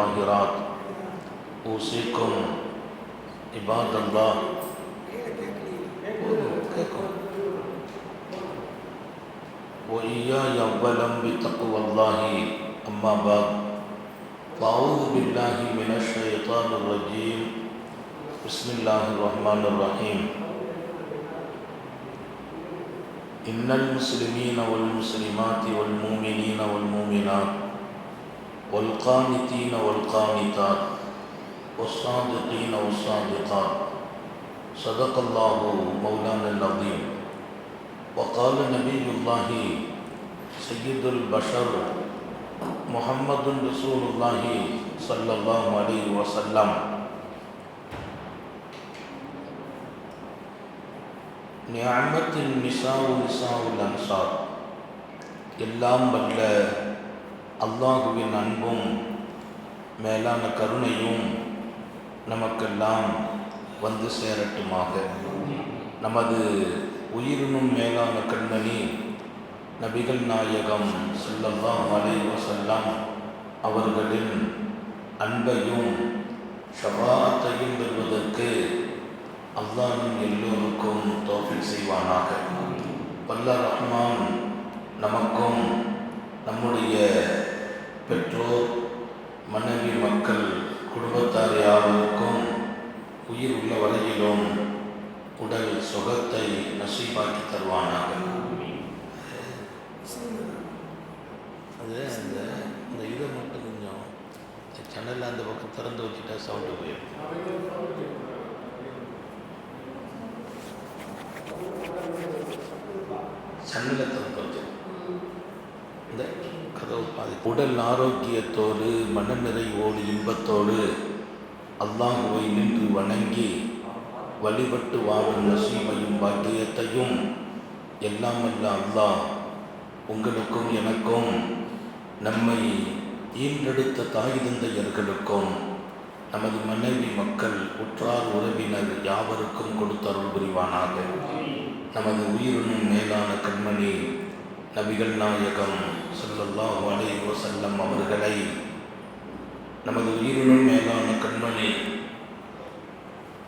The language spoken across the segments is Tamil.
الطاهرات أوصيكم عباد الله وإياي أولا بتقوى الله أما بعد فأعوذ بالله من الشيطان الرجيم بسم الله الرحمن الرحيم إن المسلمين والمسلمات والمؤمنين والمؤمنات والقانتين والقانتات والصادقين والصادقات صدق الله مولانا العظيم وقال نبي الله سيد البشر محمد رسول الله صلى الله عليه وسلم நிஅமத்தின் நிசாவு நிசாவுல் அன்சார். எல்லாம் வல்ல அல்லாஹுவின் அன்பும் மேலான கருணையும் நமக்கெல்லாம் வந்து சேரட்டுமாக. நமது உயிரினும் மேலான கண்மணி நபிகள் நாயகம் ஸல்லல்லாஹு அலைஹி வஸல்லம் அவர்களின் அன்பையும் ஷஃபாஅத்தையும் பெறுவதற்கு அல்லாஹ் எல்லோருக்கும் தௌஃபீக் செய்வானாக. வல்ல ரஹ்மான் நமக்கும் நம்முடைய பெற்றோர், மனைவி, மக்கள், குடும்பத்தார் யாருக்கும் உயிர் உள்ள வரையிலும் உடல் சுகத்தை நசீபாக்கி தருவானாக. அது அந்த இதை மட்டும் கொஞ்சம் சேனலில் அந்த பக்கம் திறந்து வச்சுட்டா சவுண்டு போயிடும். சன்னலை திறந்து வச்சு இந்த கதவு பாதி. உடல் ஆரோக்கியத்தோடு மனநிறைவோடு இன்பத்தோடு அல்லாஹுவை நின்று வணங்கி வழிபட்டு வாழும் நசீமையும் பாக்கியத்தையும் எல்லாம் அல்ல அல்லாஹ் உங்களுக்கும் எனக்கும் நம்மை ஈன்றெடுத்த தாய் தந்தையர்களுக்கும் நமது மனைவி, மக்கள், உற்றார் உறவினர் யாவருக்கும் கொடுத்தருள் புரிவானாக. நமது உயிரினும் மேலான கண்மணி நபிகள் நாயகம் ஸல்லல்லாஹு அலைஹி வஸல்லம் அவர்களை, நமது உயிரினும் மேலான கண்மணி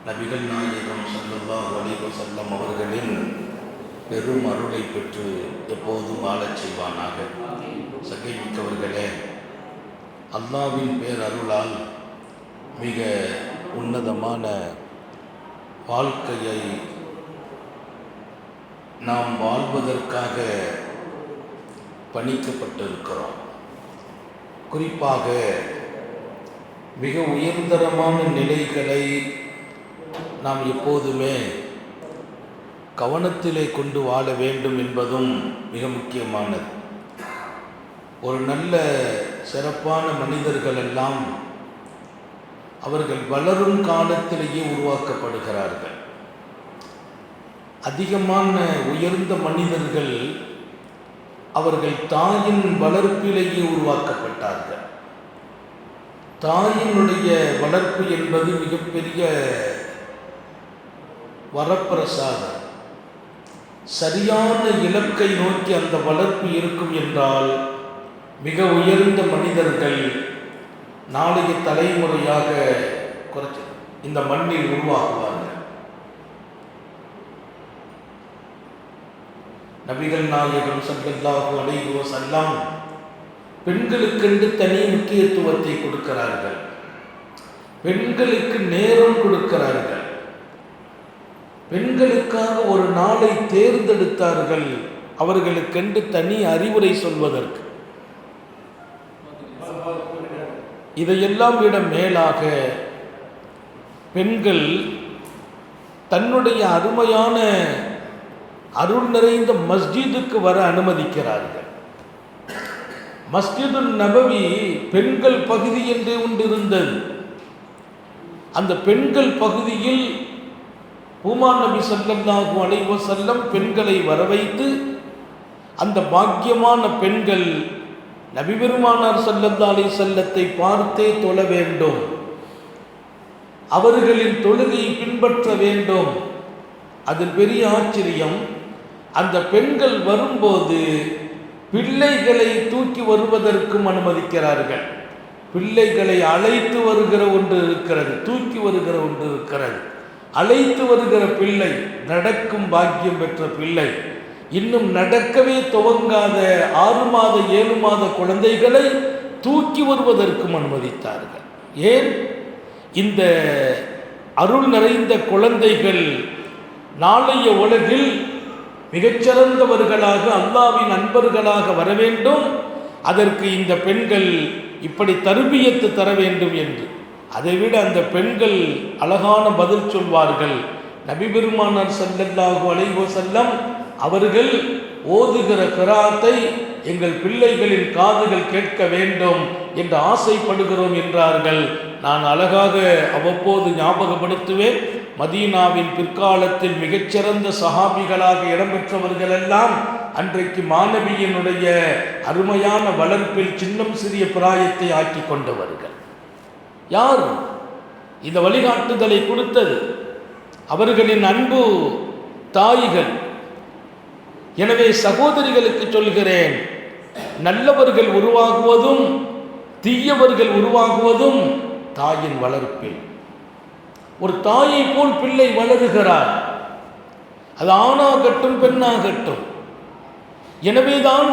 நபிகள் நாயகம் ஸல்லல்லாஹு அலைஹி வஸல்லம் அவர்களின் பெரும் அருளை பெற்று எப்போதும் வாழச் செய்வானாக. சகைமிக்கவர்களே, அல்லாஹ்வின் பேரருளால் மிக உன்னதமான வாழ்க்கையை நாம் வாழ்வதற்காக பணிக்கப்பட்டிருக்கிறோம். குறிப்பாக மிக உயர்தரமான நிலைகளை நாம் எப்போதுமே கவனத்திலே கொண்டு வாழ வேண்டும் என்பதும் மிக முக்கியமானது. ஒரு நல்ல சிறப்பான மனிதர்கள் எல்லாம் அவர்கள் வளரும் காலத்திலேயே உருவாக்கப்படுகிறார்கள். அதிகமான உயர்ந்த மனிதர்கள் அவர்கள் தாயின் வளர்ப்பிலேயே உருவாக்கப்பட்டார்கள். தாயினுடைய வளர்ப்பு என்பது மிகப்பெரிய வரப்பிரசாதம். சரியான இலக்கை நோக்கி அந்த வளர்ப்பு இருக்கும் என்றால் மிக உயர்ந்த மனிதர்கள் நாளைய தலைமுறையாக இந்த மண்ணில் உருவாகுவார்கள். நபிகள் நாயகம் ஸல்லல்லாஹு அலைஹி வஸல்லம் பெண்களுக்கென்று தனி முக்கியத்துவத்தை கொடுக்கிறார்கள். பெண்களுக்கு நேரம் கொடுக்கிறார்கள். பெண்களுக்காக ஒரு நாளை தேர்ந்தெடுத்தார்கள் அவர்களுக்கென்று தனி அறிவுரை சொல்வதற்கு. இதையெல்லாம் விட மேலாக பெண்கள் தன்னுடைய அருமையான அருள் நிறைந்த மஸ்ஜிதுக்கு வர அனுமதிக்கிறார்கள். மஸ்ஜிதுன் நபவி பெண்கள் பகுதி என்று ஒன்றிருந்தது. அந்த பெண்கள் பகுதியில் பூமான் நபி ஸல்லல்லாஹு அலைஹி வஸல்லம் பெண்களை வரவைத்து அந்த பாக்கியமான பெண்கள் நபி பெருமானார் ஸல்லல்லாஹு அலைஹி வஸல்லத்தை பார்த்தே தொழ வேண்டும், அவர்களின் தொழுகையை பின்பற்ற வேண்டும். அதில் பெரிய ஆச்சரியம், அந்த பெண்கள் வரும்போது பிள்ளைகளை தூக்கி வருவதற்கும் அனுமதிக்கிறார்கள். பிள்ளைகளை அழைத்து வருகிற ஒன்று இருக்கிறது, தூக்கி வருகிற ஒன்று இருக்கிறது. அழைத்து வருகிற பிள்ளை, நடக்கும் பாக்கியம் பெற்ற பிள்ளை, இன்னும் நடக்கவே துவங்காத 6 மாத 7 மாத குழந்தைகளை தூக்கி வருவதற்கும் அனுமதித்தார்கள். ஏன்? இந்த அருள் நிறைந்த குழந்தைகள் நாளைய உலகில் மிகச்சிறந்தவர்களாக, அல்லாஹ்வின் அன்பர்களாக வர வேண்டும். அதற்கு இந்த பெண்கள் இப்படி தர்பியத்து தர வேண்டும் என்று. அதைவிட அந்த பெண்கள் அழகான பதில் சொல்வார்கள். நபி பெருமானார் ஸல்லல்லாஹு அலைஹி வஸல்லம் அவர்கள் ஓதுகிற கிராத்தை எங்கள் பிள்ளைகளின் காதுகள் கேட்க வேண்டும் என்று ஆசைப்படுகிறோம் என்றார்கள். நான் அழகாக அவ்வப்போது ஞாபகப்படுத்துவேன். மதீனாவின் பிற்காலத்தில் மிகச்சிறந்த சஹாபிகளாக இடம்பெற்றவர்களெல்லாம் அன்றைக்கு மாணவியினுடைய அருமையான வளர்ப்பில் சின்னம் சிறிய பிராயத்தை ஆக்கி கொண்டவர்கள். யார் இந்த வழிகாட்டுதலை கொடுத்தது? அவர்களின் அன்பு தாய்கள். எனவே சகோதரிகளுக்கு சொல்கிறேன், நல்லவர்கள் உருவாகுவதும் தீயவர்கள் உருவாகுவதும் தாயின் வளர்ப்பில். ஒரு தாயை போல் பிள்ளை வளருகிறார், அது ஆணாகட்டும் பெண்ணாகட்டும். எனவேதான்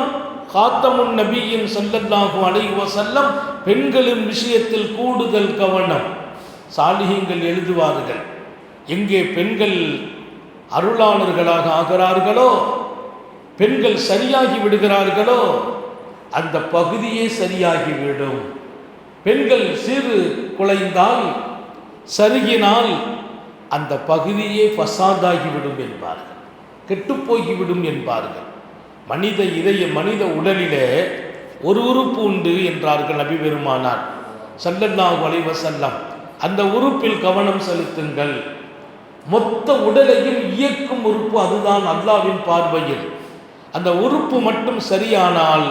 காத்தமுன் நபியின் ஸல்லல்லாஹு அலைஹி வஸல்லம் பெண்களின் விஷயத்தில் கூடுதல் கவனம். சாலிஹீன்கள் எழுதுவார்கள், எங்கே பெண்கள் அருளாளர்களாக ஆகிறார்களோ, பெண்கள் சரியாகி விடுகிறார்களோ, அந்த பகுதியே சரியாகிவிடும். பெண்கள் சிறு குலைந்தால், சருகினால் அந்த பகுதியே ஃபசாதாகிவிடும் என்பார்கள், கெட்டுப்போகிவிடும் என்பார்கள். மனித மனித உடலிலே ஒரு உறுப்பு உண்டு என்றார்கள் நபி பெருமானார் ஸல்லல்லாஹு அலைஹி வஸல்லம். அந்த உறுப்பில் கவனம் செலுத்துங்கள். மொத்த உடலையும் இயக்கும் உறுப்பு அதுதான் அல்லாஹ்வின் பார்வையில். அந்த உறுப்பு மட்டும் சரியானால்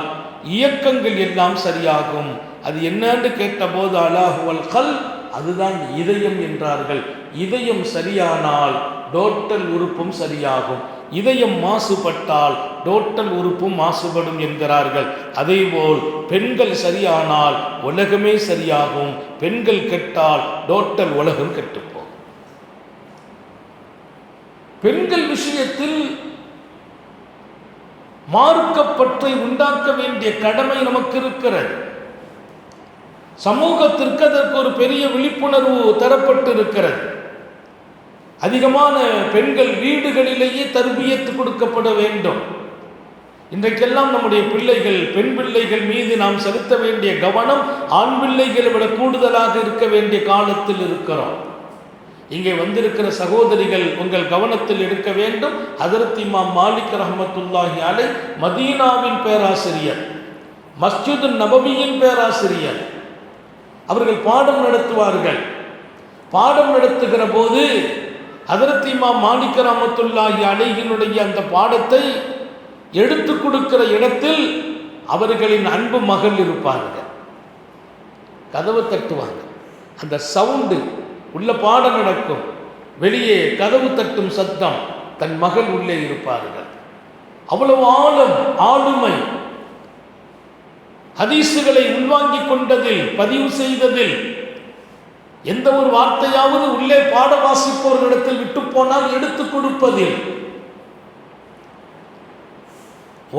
இயக்கங்கள் எல்லாம் சரியாகும். அது என்னன்னு கேட்டபோது அல்லாஹுவல் கல், அதுதான் இதயம் என்றார்கள். இதயம் சரியானால் டோட்டல் உறுப்பும் சரியாகும். இதயம் மாசுபட்டால் டோட்டல் உறுப்பும் மாசுபடும் என்கிறார்கள். அதேபோல் பெண்கள் சரியானால் உலகமே சரியாகும். பெண்கள் கெட்டால் டோட்டல் உலகம் கெட்டுப்போம். பெண்கள் விஷயத்தில் மார்க்கப்பற்றை உண்டாக்க வேண்டிய கடமை நமக்கு இருக்கிறது. சமூகத்திற்கு அதற்கு ஒரு பெரிய விழிப்புணர்வு தரப்பட்டு இருக்கிறது. அதிகமான பெண்கள் வீடுகளிலேயே தர்பியத்து கொடுக்கப்பட வேண்டும். இன்றைக்கெல்லாம் நம்முடைய பிள்ளைகள், பெண் பிள்ளைகள் மீது நாம் செலுத்த வேண்டிய கவனம் ஆண் பிள்ளைகளை விட கூடுதலாக இருக்க வேண்டிய காலத்தில் இருக்கிறோம். இங்கே வந்திருக்கிற சகோதரிகள் உங்கள் கவனத்தில் இருக்க வேண்டும். ஹஜ்ரத் இமாம் மாலிக் ரஹ்மத்துல்லாஹி அலைஹ் மதீனாவின் பேராசிரியர், மஸ்ஜிது நபவியின் பேராசிரியர். அவர்கள் பாடம் நடத்துவார்கள். பாடம் நடத்துகிற போது ஹஜ்ரத் இமாம் மாலிக் ரஹ்மத்துல்லாஹி அலைஹினுடைய அந்த பாடத்தை எடுத்து கொடுக்கிற இடத்தில் அவர்களின் அன்பு மகள் இருப்பார்கள். கதவு தட்டுவாங்க. அந்த சவுண்டு உள்ள பாடம் நடக்கும், வெளியே கதவு தட்டும் சத்தம், தன் மகள் உள்ளே இருப்பார்கள். அவ்வளவு ஆளுமை, ஹதீசுகளை உள்வாங்கிக் கொண்டதில், பதிவு செய்ததில், எந்த ஒரு வார்த்தையாவது உள்ளே பாட வாசிப்பவர்களிடத்தில் விட்டு போனால் எடுத்துக் கொடுப்பதில்,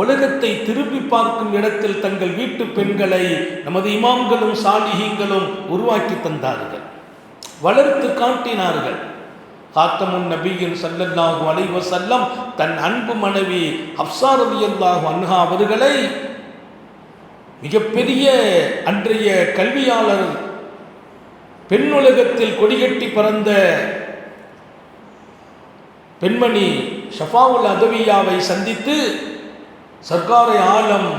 உலகத்தை திருப்பி பார்க்கும் இடத்தில் தங்கள் வீட்டு பெண்களை நமது இமாம்களும் சாலிஹீன்களும் உருவாக்கி தந்தார்கள், வளர்த்து காட்டினார்கள். காத்தமுன் நபியின் ஸல்லல்லாஹு அலைஹி வஸல்லம் தன் அன்பு மனைவி ஹப்ஸா ரலியல்லாஹு அன்ஹா அவர்களை மிகப்பெரிய அன்றைய கல்வியாளர், பெண் உலகத்தில் கொடிகட்டி பறந்த பெண்மணி ஷஃபாவுல் அதவியாவை சந்தித்து, சர்க்காரை ஆலம்,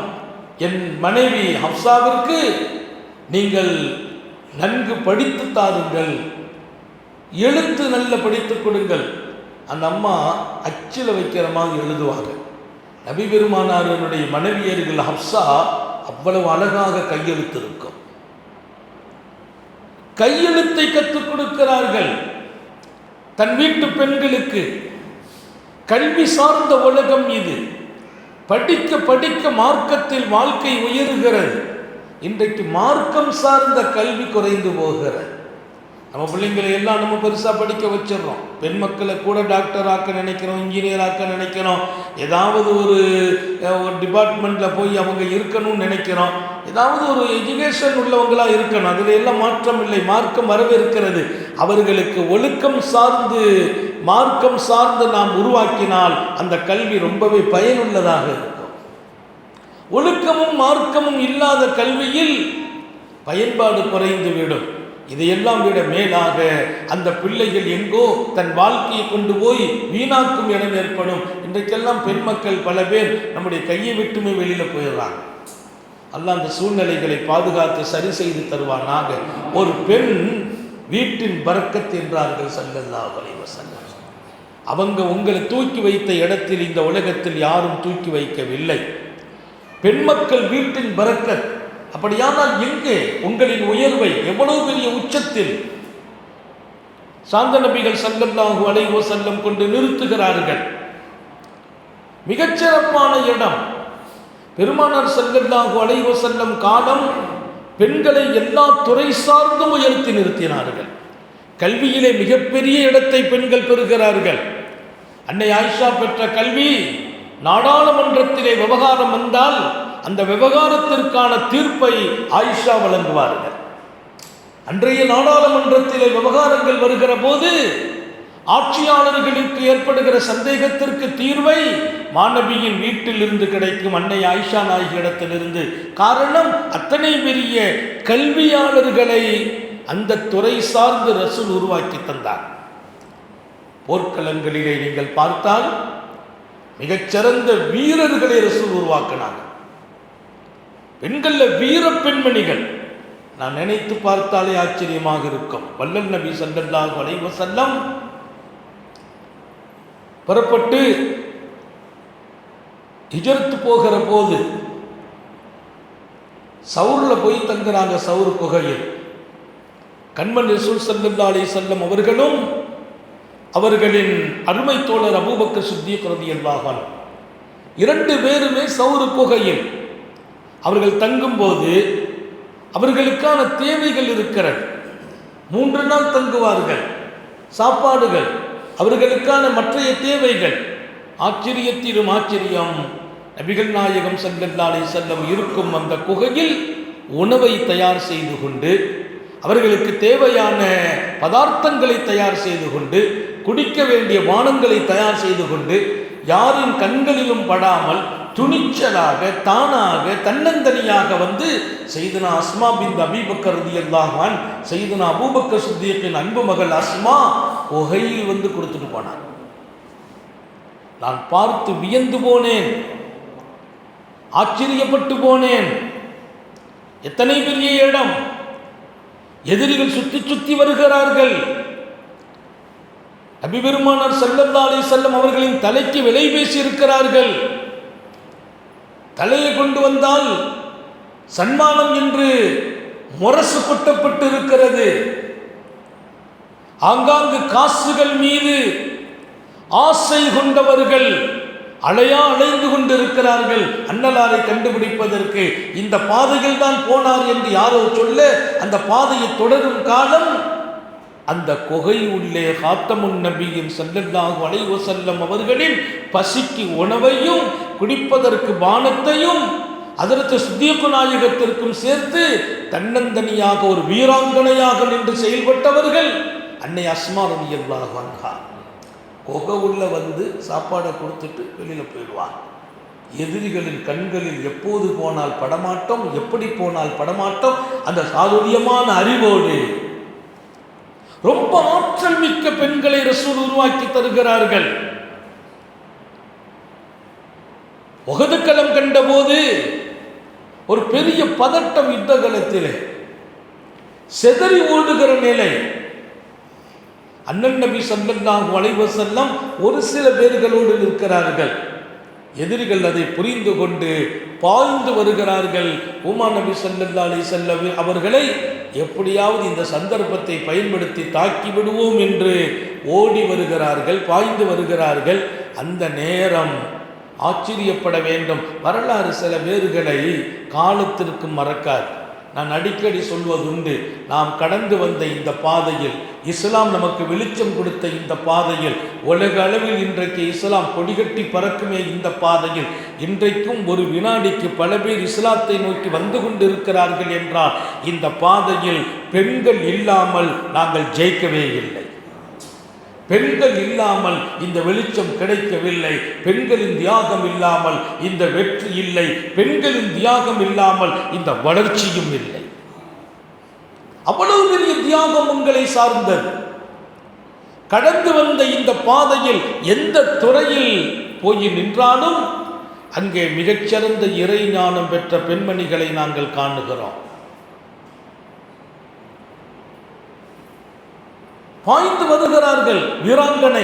என் மனைவி ஹப்ஸாவிற்கு நீங்கள் நன்கு படித்து தாருங்கள், எழுத்து நல்ல படித்துக் கொடுங்கள். அந்த அம்மா அச்சில் வைக்கிற மாதிரி எழுதுவாங்க. நபி பெருமானாருடைய மனைவியர்கள் ஹப்ஸா அவ்வளவு அழகாக கையெழுத்து இருக்கும். கையெழுத்தை கற்றுக் கொடுக்கிறார்கள் தன் வீட்டு பெண்களுக்கு. கல்வி சார்ந்த உலகம் இது. படிக்க படிக்க மார்க்கத்தில் வாழ்க்கை உயருகிறது. இன்றைக்கு மார்க்கம் சார்ந்த கல்வி குறைந்து போகிறது. நம்ம பிள்ளைங்களை எல்லாம் நம்ம பெருசாக படிக்க வச்சிடறோம். பெண் மக்களை கூட டாக்டர் ஆக்க நினைக்கிறோம், இன்ஜினியர் ஆக்க நினைக்கிறோம், ஏதாவது ஒரு டிபார்ட்மெண்ட்டில் போய் அவங்க இருக்கணும்னு நினைக்கிறோம், ஏதாவது ஒரு எஜுகேஷன் உள்ளவங்களாக இருக்கணும். அதில் எல்லாம் மாற்றம் இல்லை, மார்க்கம் வரவேற்கிறது. அவர்களுக்கு ஒழுக்கம் சார்ந்து மார்க்கம் சார்ந்து நாம் உருவாக்கினால் அந்த கல்வி ரொம்பவே பயனுள்ளதாக இருக்கும். ஒழுக்கமும் மார்க்கமும் இல்லாத கல்வியில் பயன்பாடு குறைந்துவிடும். இதையெல்லாம் விட மேலாக அந்த பிள்ளைகள் எங்கோ தன் வாழ்க்கையை கொண்டு போய் வீணாக்கும் இடம் ஏற்படும். இன்றைக்கெல்லாம் பெண் மக்கள் பல பேர் நம்முடைய கையை விட்டுமே வெளியில் போயிடுறாங்க. அல்லாஹ் அந்த சூழ்நிலைகளை பாதுகாத்து சரி செய்து தருவானாக. ஒரு பெண் வீட்டின் பரக்கத் என்றார்கள் ஸல்லல்லாஹு அலைஹி வஸல்லம். அவங்க உங்களை தூக்கி வைத்த இடத்தில் இந்த உலகத்தில் யாரும் தூக்கி வைக்கவில்லை. பெண் மக்கள் வீட்டின் பரக்கத். அப்படியானால் எங்கே உங்களின் உயர்வை எவ்வளவு பெரிய உச்சத்தில் சாந்த நபிகள் ஸல்லல்லாஹு அலைஹி வஸல்லம் கொண்டு நிறுத்துகிறார்கள். மிகச்சிறப்பான இடம். பெருமானார் ஸல்லல்லாஹு அலைஹி வஸல்லம் காலம் பெண்களை எல்லா துறை சார்ந்தும் உயர்த்தி நிறுத்தினார்கள். கல்வியிலே மிகப்பெரிய இடத்தை பெண்கள் பெறுகிறார்கள். அன்னை ஆயிஷா பெற்ற கல்வி, நாடாளுமன்றத்திலே விவகாரம் வந்தால் அந்த விவகாரத்திற்கான தீர்ப்பை ஆயிஷா வழங்குவார்கள். அன்றைய நாடாளுமன்றத்திலே விவகாரங்கள் வருகிற போது ஆட்சியாளர்களுக்கு ஏற்படுகிற சந்தேகத்திற்கு தீர்வை மாணவியின் வீட்டில் இருந்து கிடைக்கும், அன்னை ஆயிஷா நாயகியிடத்திலிருந்து. காரணம், அத்தனை பெரிய கல்வியாளர்களை அந்த துறை சார்ந்து ரசூல் உருவாக்கி தந்தார். போர்க்களங்களிலே நீங்கள் பார்த்தால் மிகச்சிறந்த வீரர்களை ரசூல் உருவாக்கினார். பெண்கள்ல வீர பெண்மணிகள் நான் நினைத்து பார்த்தாலே ஆச்சரியமாக இருக்கும். வல்லல் நபி ஸல்லல்லாஹு அலைஹி வஸல்லம் புறப்பட்டு ஹிஜ்ரத் போகிற போது சவுர்ல போய் தங்குறாங்க. சவுர் குகையில் கண்மணி ரசூல் ஸல்லல்லாஹு அலைஹி வஸல்லம் அவர்களும் அவர்களின் அருமை தோழர் அபூபக்கர் சித்தீக் ரலியல்லாஹு அன்ஹு இரண்டு பேருமே சவுர் குகையில் அவர்கள் தங்கும்போது அவர்களுக்கான தேவைகள் இருக்கிறது. 3 நாள் தங்குவார்கள். சாப்பாடுகள், அவர்களுக்கான மற்றைய தேவைகள். ஆச்சரியத்திலும் ஆச்சரியம், நபிகள் நாயகம் ஸல்லல்லாஹு அலைஹி வஸல்லம் இருக்கும் அந்த குகையில் உணவை தயார் செய்து கொண்டு, அவர்களுக்கு தேவையான பதார்த்தங்களை தயார் செய்து கொண்டு, குடிக்க வேண்டிய பானங்களை தயார் செய்து கொண்டு, யாரின் கண்களிலும் படாமல் துணிச்சலாக தானாக தன்னந்தனியாக வந்து சையதுனா அஸ்மா பின்த் அபீ பக்கர் ரலியல்லாஹு அன்ஹு, சையதுனா அபூபக்கர் சித்தீக்கின் அன்பு மகள் அஸ்மா குகையில் வந்து கொடுத்துட்டு போனார். நான் பார்த்து வியந்து போனேன், ஆச்சரியப்பட்டு போனேன். எத்தனை பெரிய இடம்! எதிரிகள் சுற்றி சுற்றி வருகிறார்கள். நபி பெருமானார் ஸல்லல்லாஹு அலைஹி வஸல்லம் அவர்களின் தலைக்கு விலை பேசி இருக்கிறார்கள். தலையை கொண்டு வந்தால் சன்மானம் என்று முரசு கொட்டப்பட்டு இருக்கிறது. ஆங்காங்கு காசுகள் மீது ஆசை கொண்டவர்கள் அலைந்து கொண்டிருக்கிறார்கள். அன்னலாரை கண்டுபிடிப்பதற்கு இந்த பாதையில் தான் போனார் என்று யாரோ சொல்ல, அந்த பாதையை தொடரும் காலம் அந்த குகை உள்ளே ஹாத்தமுன் நபியின் ஸல்லல்லாஹு அலைஹி வஸல்லம் அவர்களின் பசிக்கு உணவையும் குடிப்பதற்கு பானத்தையும் ஹஜ்ரத் சித்தீக் நாயகத்திற்கும் சேர்த்து தன்னந்தனியாக ஒரு வீராங்கனையாக நின்று செயல்பட்டவர்கள் அன்னை அஸ்மா ரலியல்லாஹு அன்ஹா. குகை உள்ள வந்து சாப்பாடை கொடுத்துட்டு வெளியில் போயிடுவார். எதிரிகளின் கண்களில் எப்போது போனால் படமாட்டோம், எப்படி போனால் படமாட்டோம். அந்த சாதுரியமான அறிவோடு ரொம்ப ஆற்றல் மிக்க பெண்களை ரசூல் உருவாக்கி தருகிறார்கள். உஹது களம் கண்டபோது ஒரு பெரிய பதட்டம், யுத்த களத்திலே செதறி ஓடுகிற நிலை. அண்ணன் நபி ஸல்லல்லாஹு அலைஹி வஸல்லம் ஒரு சில பேர்களோடு நிற்கிறார்கள். எதிரிகள் அதை புரிந்து கொண்டு பாய்ந்து வருகிறார்கள். உமா நபி ஸல்லல்லாஹு அலைஹி வஸல்லம் அவர்களை எப்படியாவது இந்த சந்தர்ப்பத்தை பயன்படுத்தி தாக்கி விடுவோம் என்று ஓடி வருகிறார்கள், பாய்ந்து வருகிறார்கள். அந்த நேரம் ஆச்சரியப்பட வேண்டும். வரலாறு சில பேர்களை காலத்திற்கு மறக்காது. நான் அடிக்கடி சொல்வதுண்டு, நாம் கடந்து வந்த இந்த பாதையில், இஸ்லாம் நமக்கு வெளிச்சம் கொடுத்த இந்த பாதையில், உலக அளவில் இன்றைக்கு இஸ்லாம் கொடிகட்டி பறக்குமே இந்த பாதையில், இன்றைக்கும் ஒரு வினாடிக்கு பல பேர் இஸ்லாத்தை நோக்கி வந்து கொண்டிருக்கிறார்கள் என்றால், இந்த பாதையில் பெண்கள் இல்லாமல் நாங்கள் ஜெயிக்கவே இல்லை. பெண்கள் இல்லாமல் இந்த வெளிச்சம் கிடைக்கவில்லை. பெண்களின் தியாகம் இல்லாமல் இந்த வெற்றி இல்லை. பெண்களின் தியாகம் இல்லாமல் இந்த வளர்ச்சியும் இல்லை. அவ்வளவு பெரிய தியாகம் உங்களை சார்ந்தது. கடந்து வந்த இந்த பாதையில் எந்த துறையில் போய் நின்றாலும் அங்கே மிகச்சிறந்த இறை ஞானம் பெற்ற பெண்மணிகளை நாங்கள் காணுகிறோம். பாய்ந்து வருகிறார்கள் வீராங்கனை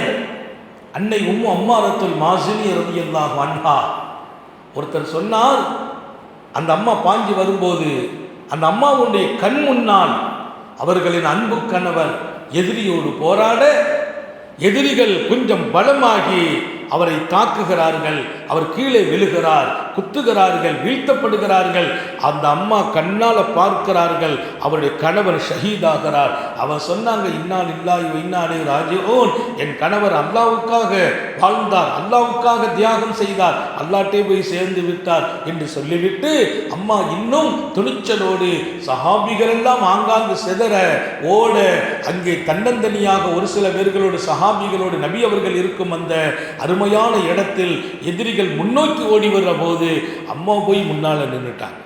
அன்னை உம்மு அம்மாரத்துல் மாசினி ரலியல்லாஹு அன்ஹா. ஒருத்தர் சொன்னார், அந்த அம்மா பாய்ஞ்சு வரும்போது அந்த அம்மாவுடைய கண் முன்னால் அவர்களின் அன்பு கணவர் எதிரியோடு போராட, எதிரிகள் கொஞ்சம் பலமாகி அவரை தாக்குகிறார்கள். அவர் கீழே விழுகிறார், குத்துகிறார்கள், வீழ்த்தப்படுகிறார்கள். அந்த அம்மா கண்ணால் பார்க்கிறார்கள், அவருடைய கணவர் ஷஹீதாகிறார். அவர் சொன்னாங்க, இன்னா லில்லாஹி வ இன்னா இலைஹி ராஜிஊன். என் கணவர் அல்லாஹ்வுக்காக வாழ்ந்தார், அல்லாஹ்வுக்காக தியாகம் செய்தார், அல்லாஹ்ட்டே போய் சேர்ந்து விட்டார் என்று சொல்லிவிட்டு அம்மா இன்னும் துணிச்சலோடு சஹாபிகள் எல்லாம் ஆங்காங்கு சிதற ஓட, அங்கே தன்னந்தனியாக ஒரு சில பேர்களோடு சஹாபிகளோடு நபி அவர்கள் இருக்கும் அந்த அருமையான இடத்தில் எதிரிகள் முன்னோக்கி ஓடி வர்ற போது அம்மா போய் முன்னால நின்றுட்டாங்க.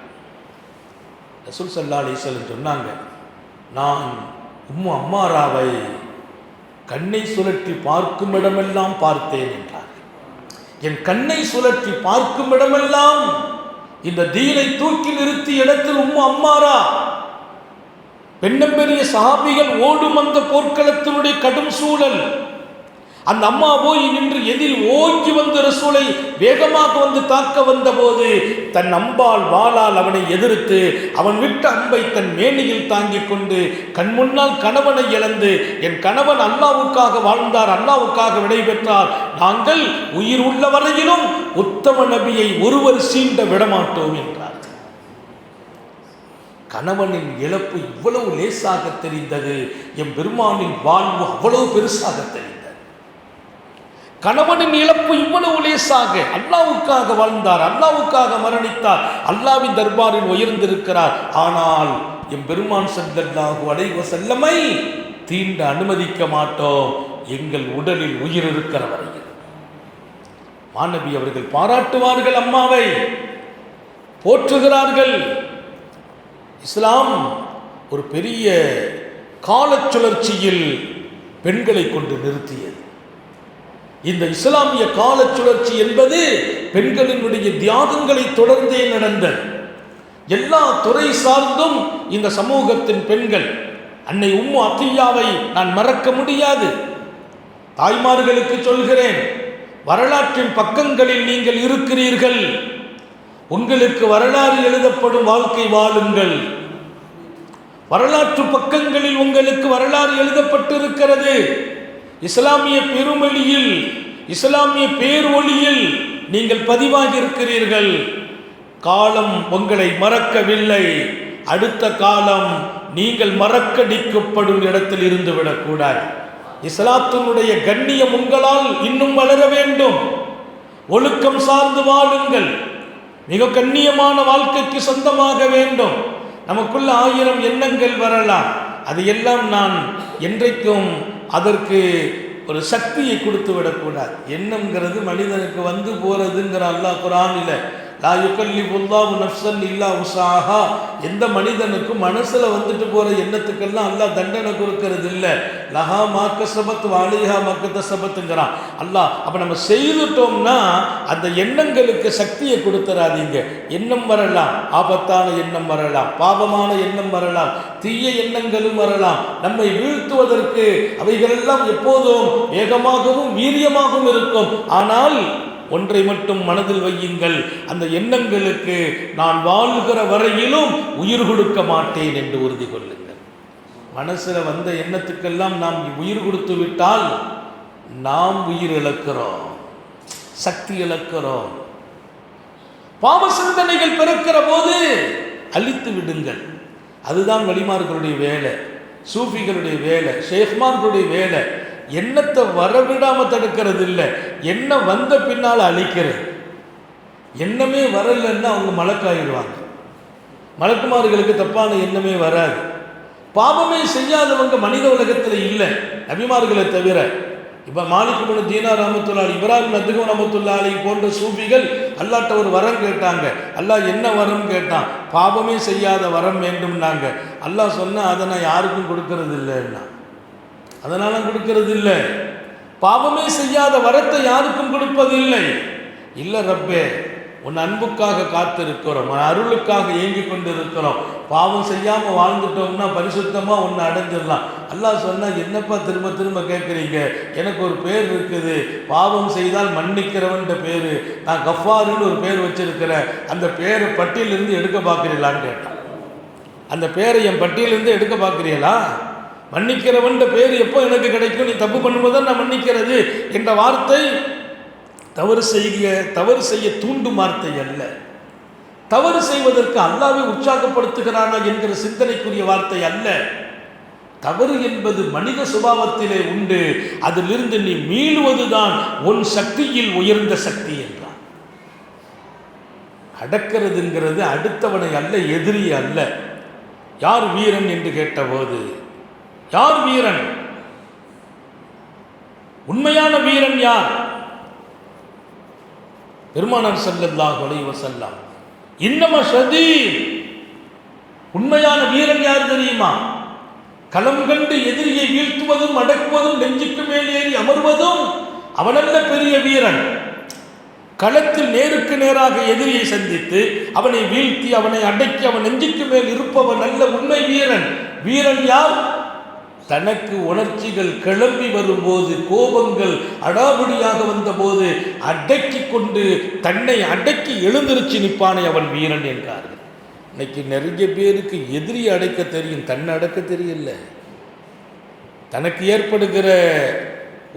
ரசூல் ஸல்லல்லாஹு அலைஹி வஸல்லம் சொன்னாங்க, நான் உம்மு அம்மாராவை கண்ணை சுழற்றி பார்க்கும் இடமெல்லாம் பார்த்தேன் என்றார். என் கண்ணை சுழற்றி பார்க்கும் இடமெல்லாம் இந்த தீனை தூக்கி நிறுத்தி இடத்தில் உம்மு அம்மாரா. பெண்ணம் பெரிய சஹாபிகள் ஓடும் அந்த போர்க்களத்தினுடைய கடும் சூழல், அந்த அம்மா போய் நின்று எதில் ஓங்கி வந்து ரசூலை வேகமாக வந்து தாக்க வந்த போது தன் அம்பால் வாளால் அவனை எதிர்த்து அவன் விட்ட அம்பை தன் மேனியில் தாங்கிக் கொண்டு கண் முன்னால் கணவனை இழந்து, என் கணவன் அல்லாஹ்வுக்காக வாழ்ந்தார், அல்லாஹ்வுக்காக விடை பெற்றார், நாங்கள் உயிர் உள்ள வரையிலும் உத்தம நபியை ஒருவர் சீண்ட விடமாட்டோம் என்றார். கணவனின் இழப்பு இவ்வளவு லேசாக தெரிந்தது, என் பெருமானின் வாழ்வு அவ்வளவு பெருசாக தெரிந்தது. கணவனின் இழப்பு இவ்வளவு லேசாக, அல்லாஹ்வுக்காக வாழ்ந்தார், அல்லாஹ்வுக்காக மரணித்தார், அல்லாஹ்வின் தர்பாரில் உயர்ந்திருக்கிறார். ஆனால் என் பெருமான் ஸல்லல்லாஹு அலைஹி வஸல்லமை தீண்ட அனுமதிக்க மாட்டோம், எங்கள் உடலில் உயிர் இருக்கிற வரையில். மாநபி அவர்கள் பாராட்டுவார்கள், அம்மாவை போற்றுகிறார்கள். இஸ்லாம் ஒரு பெரிய கால சுழற்சியில் பெண்களை கொண்டு நிறுத்தியது. இந்த இஸ்லாமிய கால சுழற்சி என்பது பெண்களினுடைய தியாகங்களை தொடர்ந்தே நடந்தது. எல்லா துறை சார்ந்தும் இந்த சமூகத்தின் பெண்கள், அன்னை உம்மு அத்தியாவை நான் மறக்க முடியாது. தாய்மார்களுக்கு சொல்கிறேன், வரலாற்றின் பக்கங்களில் நீங்கள் இருக்கிறீர்கள், உங்களுக்கு வரலாறு எழுதப்படும் வாழ்க்கை வாழுங்கள். வரலாற்று பக்கங்களில் உங்களுக்கு வரலாறு எழுதப்பட்டிருக்கிறது. இஸ்லாமிய பெருமொழியில், இஸ்லாமிய பேரொளியில் நீங்கள் பதிவாகி இருக்கிறீர்கள். காலம் உங்களை மறக்கவில்லை. அடுத்த காலம் நீங்கள் மறக்கடிக்கப்படும் இடத்தில் இருந்து விடக்கூடாது. இஸ்லாத்தினுடைய கண்ணியம் உங்களால் இன்னும் வளர வேண்டும். ஒழுக்கம் சார்ந்து வாழுங்கள். மிக கண்ணியமான வாழ்க்கைக்கு சொந்தமாக வேண்டும். நமக்குள்ள 1000 எண்ணங்கள் வரலாம், அது எல்லாம் நான் என்றைக்கும் அதற்கு ஒரு சக்தியை கொடுத்து விடக்கூடாது. எண்ணம்ங்கிறது மனிதனுக்கு வந்து போறதுங்கிற அல்லாஹ் குர்ஆனில், லா யுகல்லிபுல்லாஹு நஃப்ஸன் இல்லா உஸாஹா. எந்த மனிதனுக்கும் மனசுல வந்துட்டு போற எண்ணத்துக்கெல்லாம் அல்லாஹ் தண்டனை கொடுக்கறது இல்லை. லஹா மா கஸபத் வலைஹா மா கஸபத்ங்கறான் அல்லாஹ். அப்ப நம்ம செய்துட்டோம்னா அந்த எண்ணங்களுக்கு சக்தியை கொடுத்துறாதீங்க. எண்ணம் வரலாம், ஆபத்தான எண்ணம் வரலாம், பாவமான எண்ணம் வரலாம், தீய எண்ணங்களும் வரலாம். நம்மை வீழ்த்துவதற்கு அவைகளெல்லாம் எப்போதும் வேகமாகவும் வீரியமாகவும் இருக்கும். ஆனால் ஒன்றை மட்டும் மனதில் வையுங்கள், அந்த எண்ணங்களுக்கு நான் வாழ்கிற வரையிலும் உயிர் கொடுக்க மாட்டேன் என்று உறுதி கொள்ளுங்கள். மனசுல வந்த எண்ணத்துக்கெல்லாம் நாம் உயிர் கொடுத்து விட்டால் நாம் உயிர் இழக்கிறோம், சக்தி இழக்கிறோம். பாவ சிந்தனைகள் பிறக்கிற போது அழித்து விடுங்கள். அதுதான் வலிமார்களுடைய வேலை, சூஃபிகளுடைய வேலை, ஷேக்மார்களுடைய வேலை. எண்ணத்தை வரவிடாமல் தடுக்கிறது இல்லை, எண்ணம் வந்த பின்னால் அழிக்கிறது. எண்ணமே வரலன்னா அவங்க மலக்காயிடுவாங்க. மலக்குமார்களுக்கு தப்பான எண்ணமே வராது. பாவமே செய்யாதவங்க மனித உலகத்தில் இல்லை, நபிமார்களை தவிர. இப்போ மாலிக் இப்னு தீனார் ரஹ்மத்துல்லாஹி, இப்ராஹிம் நத்கூன் ரஹ்மத்துல்லாஹி போன்ற சூஃபிகள் அல்லாஹ்ட்ட ஒரு வரம் கேட்டாங்க. அல்லாஹ் என்ன வரம் கேட்டான்? பாவமே செய்யாத வரம் வேண்டும்னாங்க. அல்லாஹ் சொன்ன அதை நான் யாருக்கும் கொடுக்கறது இல்லைன்னா, அதனால கொடுக்கறது இல்லை. பாவமே செய்யாத வரத்தை யாருக்கும் கொடுப்பதில்லை. இல்லை ரப்பே, உன் அன்புக்காக காத்திருக்கிறோம், உன் அருளுக்காக ஏங்கி கொண்டு இருக்கிறோம். பாவம் செய்யாமல் வாழ்ந்துட்டோம்னா பரிசுத்தமாக ஒன்று அடைஞ்சிடலாம். அல்லாஹ் சொன்னால் என்னப்பா திரும்ப திரும்ப கேட்குறீங்க? எனக்கு ஒரு பேர் இருக்குது, பாவம் செய்தால் மன்னிக்கிறவன்ற பேர். நான் கஃபாருன்னு ஒரு பேர் வச்சிருக்கிறேன், அந்த பேரை பட்டியலிருந்து எடுக்க பார்க்குறீங்களான்னு கேட்டான். அந்த பேரை என் பட்டியலிருந்து எடுக்க பார்க்குறீங்களா? மன்னிக்கிறவன்ற பேர் எப்போ எனக்கு கிடைக்கும்? நீ தப்பு பண்ணும்போது நான் மன்னிக்கிறது என்ற வார்த்தை தவறு செய்ய தூண்டும் வார்த்தை அல்ல. தவறு செய்வதற்கு அல்லாஹ்வை உற்சாகப்படுத்துகிறானா என்கிற சிந்தனைக்குரிய வார்த்தை அல்ல. தவறு என்பது மனித சுபாவத்திலே உண்டு, அதிலிருந்து நீ மீளுவதுதான் உன் சக்தியில் உயர்ந்த சக்தி என்றான். அடக்கிறதுங்கிறது அடுத்தவனை அல்ல, எதிரி அல்ல. யார் வீரன் என்று கேட்டபோது, யார் வீரன்? உண்மையான வீரன் யார்? பெருமானார் ஸல்லல்லாஹு அலைஹி வஸல்லம், இன்னம ஷதீத். உண்மையான வீரன் யார் தெரியுமா? களம் கண்டு எதிரியை வீழ்த்துவதும் அடக்குவதும் நெஞ்சுக்கு மேல் ஏறி அமர்வதும் அவனல்ல பெரிய வீரன். களத்தில் நேருக்கு நேராக எதிரியை சந்தித்து அவனை வீழ்த்தி அவனை அடக்கி அவன் நெஞ்சுக்கு மேல் இருப்பவன் அல்ல உண்மை வீரன். வீரன் யார்? தனக்கு உணர்ச்சிகள் கிளம்பி வரும்போது, கோபங்கள் அடாபடியாக வந்தபோது அடக்கி கொண்டு தன்னை அடக்கி எழுந்திருச்சு நிற்பானே அவன் வீரன் என்றார்கள். இன்னைக்கு நிறைய பேருக்கு எதிரியை அடக்க தெரியும், தன்னை அடக்க தெரியல. தனக்கு ஏற்படுகிற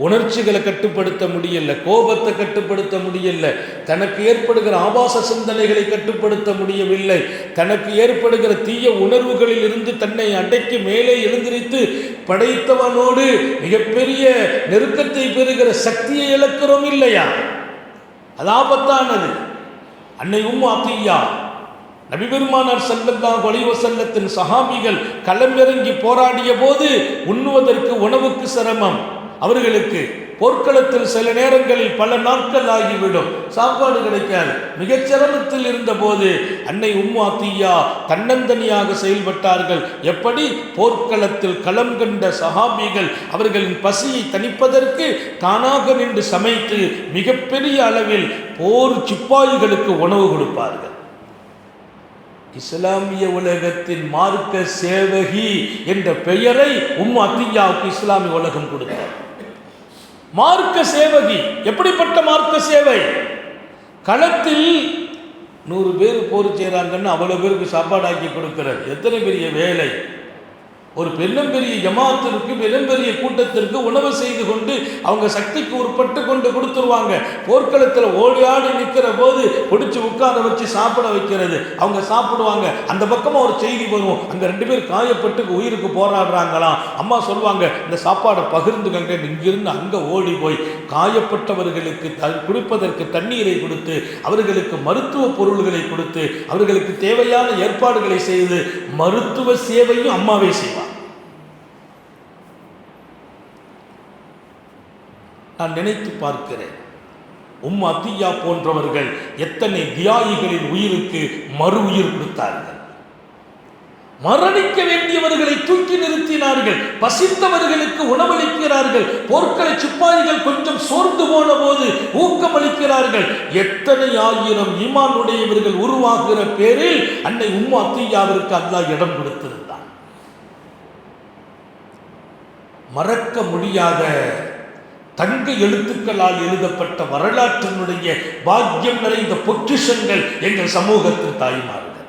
உணர்ச்சிகளை கட்டுப்படுத்த முடியல, கோபத்தை கட்டுப்படுத்த முடியல, தனக்கு ஏற்படுகிற ஆபாச சிந்தனைகளை கட்டுப்படுத்த முடியவில்லை, தனக்கு ஏற்படுகிற தீய உணர்வுகளில் இருந்து தன்னை அடக்கி மேலே எழுந்திரித்து படைத்தவனோடு மிகப்பெரிய நெருக்கத்தை பெறுகிற சக்தியை இழக்கிறோம் இல்லையா? அது ஆபத்தானது. அன்னை உம்மு அத்தியா, நபி பெருமானார் ஸல்லல்லாஹு அலைஹி வஸல்லத்தின் சஹாபிகள் களமிறங்கி போராடிய போது உண்ணுவதற்கு உணவுக்கு சிரமம். அவர்களுக்கு போர்க்களத்தில் சில நேரங்களில் பல நாட்கள் ஆகிவிடும், சாப்பாடு கிடைக்காது. மிகச் சிரமத்தில் இருந்தபோது அன்னை உம்மு அத்தியா தன்னந்தனியாக செயல்பட்டார்கள். எப்படி? போர்க்களத்தில் களம் கண்ட சஹாபிகள் அவர்களின் பசியை தணிப்பதற்கு தானாக நின்று சமைத்து மிகப்பெரிய அளவில் போர் சிப்பாய்களுக்கு உணவு கொடுப்பார்கள். இஸ்லாமிய உலகத்தின் மார்க்க சேவகி என்ற பெயரை உம்மு அத்தியாவுக்கு இஸ்லாமிய உலகம் கொடுத்தார். மார்க்க சேவகி. எப்படிப்பட்ட மார்க்க சேவை? களத்தில் 100 பேர் போர் செய்கிறாங்கன்னு அவ்வளோ பேருக்கு சாப்பாடு ஆக்கி கொடுக்கிறார். எத்தனை பெரிய வேலை! ஒரு பெரிய ஜமாத்திற்கு பெரிய கூட்டத்திற்கு உணவு செய்து கொண்டு அவங்க சக்திக்கு உட்பட்டு கொண்டு கொடுத்துருவாங்க. போர்க்களத்தில் ஓடி ஆடி நிற்கிற போது பிடிச்சி உட்கார வச்சு சாப்பிட வைக்கிறது. அவங்க சாப்பிடுவாங்க. அந்த பக்கமாக ஒரு செய்தி வரும், அங்கே 2 பேர் காயப்பட்டு உயிருக்கு போராடுறாங்களாம். அம்மா சொல்லுவாங்க, இந்த சாப்பாடை பகிர்ந்துக்கங்க. இங்கிருந்து அங்கே ஓடி போய் காயப்பட்டவர்களுக்கு குடிப்பதற்கு தண்ணீரை கொடுத்து, அவர்களுக்கு மருத்துவ பொருள்களை கொடுத்து, அவர்களுக்கு தேவையான ஏற்பாடுகளை செய்து மருத்துவ சேவையும் அம்மாவே செய்வார். நான் நினைத்து பார்க்கிறேன், உம்மு அத்தியா போன்றவர்கள் எத்தனை தியாகிகளின் உயிருக்கு மறு உயிர் கொடுத்தார்கள். மரணிக்க வேண்டியவர்களை தூக்கி நிறுத்தினார்கள். பசித்தவர்களுக்கு உணவளிக்கிறார்கள். போர்க்கள சிப்பாய்கள் கொஞ்சம் சோர்ந்து போன போது ஊக்கமளிக்கிறார்கள். எத்தனை ஆயிரம் ஈமானுடையவர்கள் உருவாகிற பேரில் அன்னை உம்மு அத்தியாவிற்கு அல்லாஹ் இடம் கொடுத்திருந்தான். மறக்க முடியாத தங்க எழுத்துக்களால் எழுதப்பட்ட வரலாற்றினுடைய பாக்கியம் நிறைந்த பொக்கிஷங்கள் எங்கள் சமூகத்தின் தாய்மார்கள்.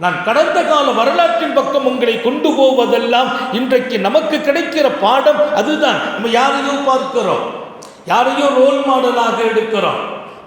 நான் கடந்த கால வரலாற்றின் பக்கம் உங்களை கொண்டு போவதெல்லாம் இன்றைக்கு நமக்கு கிடைக்கிற பாடம் அதுதான். நம்ம யாரையோ பார்க்கிறோம், யாரையோ ரோல் மாடலாக எடுக்கிறோம்.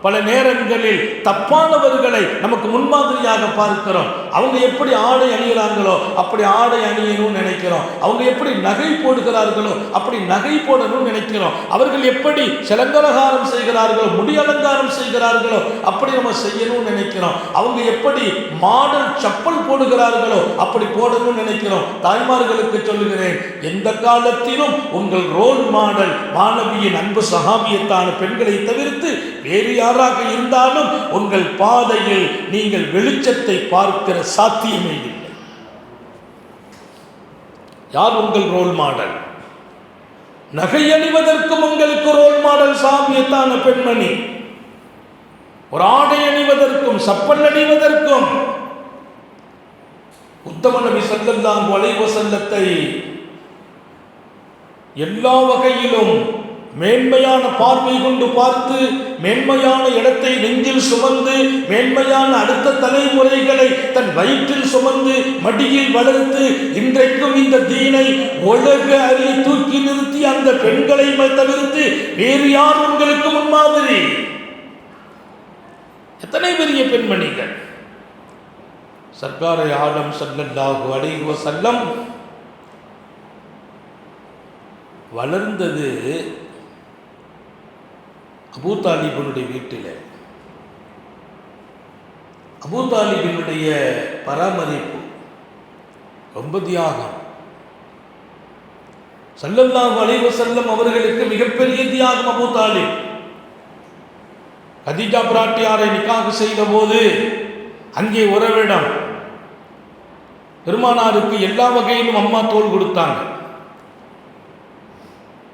பல நேரங்களில் தப்பானவர்களை நமக்கு முன்மாதிரியாக பார்க்கிறோம். அவங்க எப்படி ஆடை அணிகிறார்களோ அப்படி ஆடை அணியணும்னு நினைக்கிறோம். அவங்க எப்படி நகை போடுகிறார்களோ அப்படி நகை போடணும்னு நினைக்கிறோம். அவர்கள் எப்படி சிலங்கலகாரம் செய்கிறார்களோ, முடி அலங்காரம் செய்கிறார்களோ அப்படி நம்ம செய்யணும்னு நினைக்கிறோம். அவங்க எப்படி மாடல் சப்பல் போடுகிறார்களோ அப்படி போடணும்னு நினைக்கிறோம். தாய்மார்களுக்கு சொல்லுகிறேன், எந்த காலத்திலும் உங்கள் ரோல் மாடல் மாணவியின் அன்பு சஹாபியத்தான பெண்களை தவிர்த்து வேறு யாராக இருந்தாலும் உங்கள் பாதையில் நீங்கள் வெளிச்சத்தை பார்க்கிற சாத்தியமே இல்லை. யார் உங்கள் ரோல் மாடல்? நகை அணிவதற்கும் உங்களுக்கு ரோல் மாடல் சஹாபியத்தான பெண்மணி. ஒரு ஆடை அணிவதற்கும் சப்பல் அணிவதற்கும் உத்தம நபி ஸல்லல்லாஹு அலைஹி வஸல்லத்தை எல்லா வகையிலும் மேன்மையான பார்வை கொண்டு பார்த்து, மேன்மையான இடத்தை நெஞ்சில் சுமந்து, மேன்மையான அடுத்த தலைமுறைகளை தன் வயிற்றில் சுமந்து மடியில் வளர்த்து இன்றைக்கும் இந்த தீனை உலக அறிய தூக்கி நிறுத்தி அந்த பெண்களை தவிர்த்து வேறு யார் உங்களுக்கு முன்மாதிரி? எத்தனை பெரிய பெண்மணிகள்! சர்க்காரை ஆலம் ஸல்லல்லாஹு அலைஹி வஸல்லம் வளர்ந்தது அபூ தாலிபினுடைய வீட்டில். அபூ தாலிபினுடைய பராமரிப்பு ரொம்ப தியாகம். ஸல்லல்லாஹு அலைஹி வஸல்லம் அவர்களுக்கு மிகப்பெரிய தியாகம் அபூ தாலிப். கதீஜா பிராட்டியாரை நிக்காஹ் செய்த போது அங்கே உறவிடம் பெருமானாருக்கு எல்லா வகையிலும் அம்மா தோள் கொடுத்தாங்க.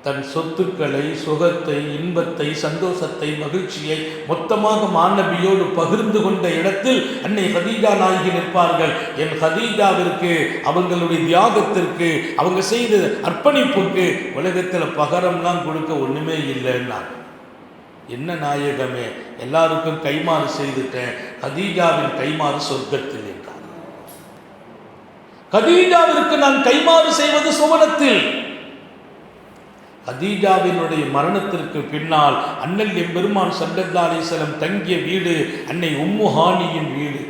தன் சொத்துக்களை, சுகத்தை, இன்பத்தை, சந்தோஷத்தை, மகிழ்ச்சியை மொத்தமாக மாணவியோடு பகிர்ந்து கொண்ட இடத்தில் அன்னை கதீஜா நாயகி நிற்பார்கள். என் கதீஜாவிற்கு, அவங்களுடைய தியாகத்திற்கு, அவங்க செய்த அர்ப்பணிப்புக்கு உலகத்தில் பகரம்லாம் கொடுக்க ஒன்றுமே இல்லைன்னா, என்ன நாயகமே, எல்லாருக்கும் கைமாறு செய்துட்டேன், கதீஜாவின் கைமாறு சொர்க்கத்தில் என்றார். கதீஜாவிற்கு நான் கைமாறு செய்வது சுவனத்தில். கதீஜாவினுடைய மரணத்திற்கு பின்னால் அண்ணல் எம்பெருமான் ஸல்லல்லாஹு அலைஹி வஸல்லம் தங்கிய வீடு அன்னை உம்மு ஹானியின் வீடு.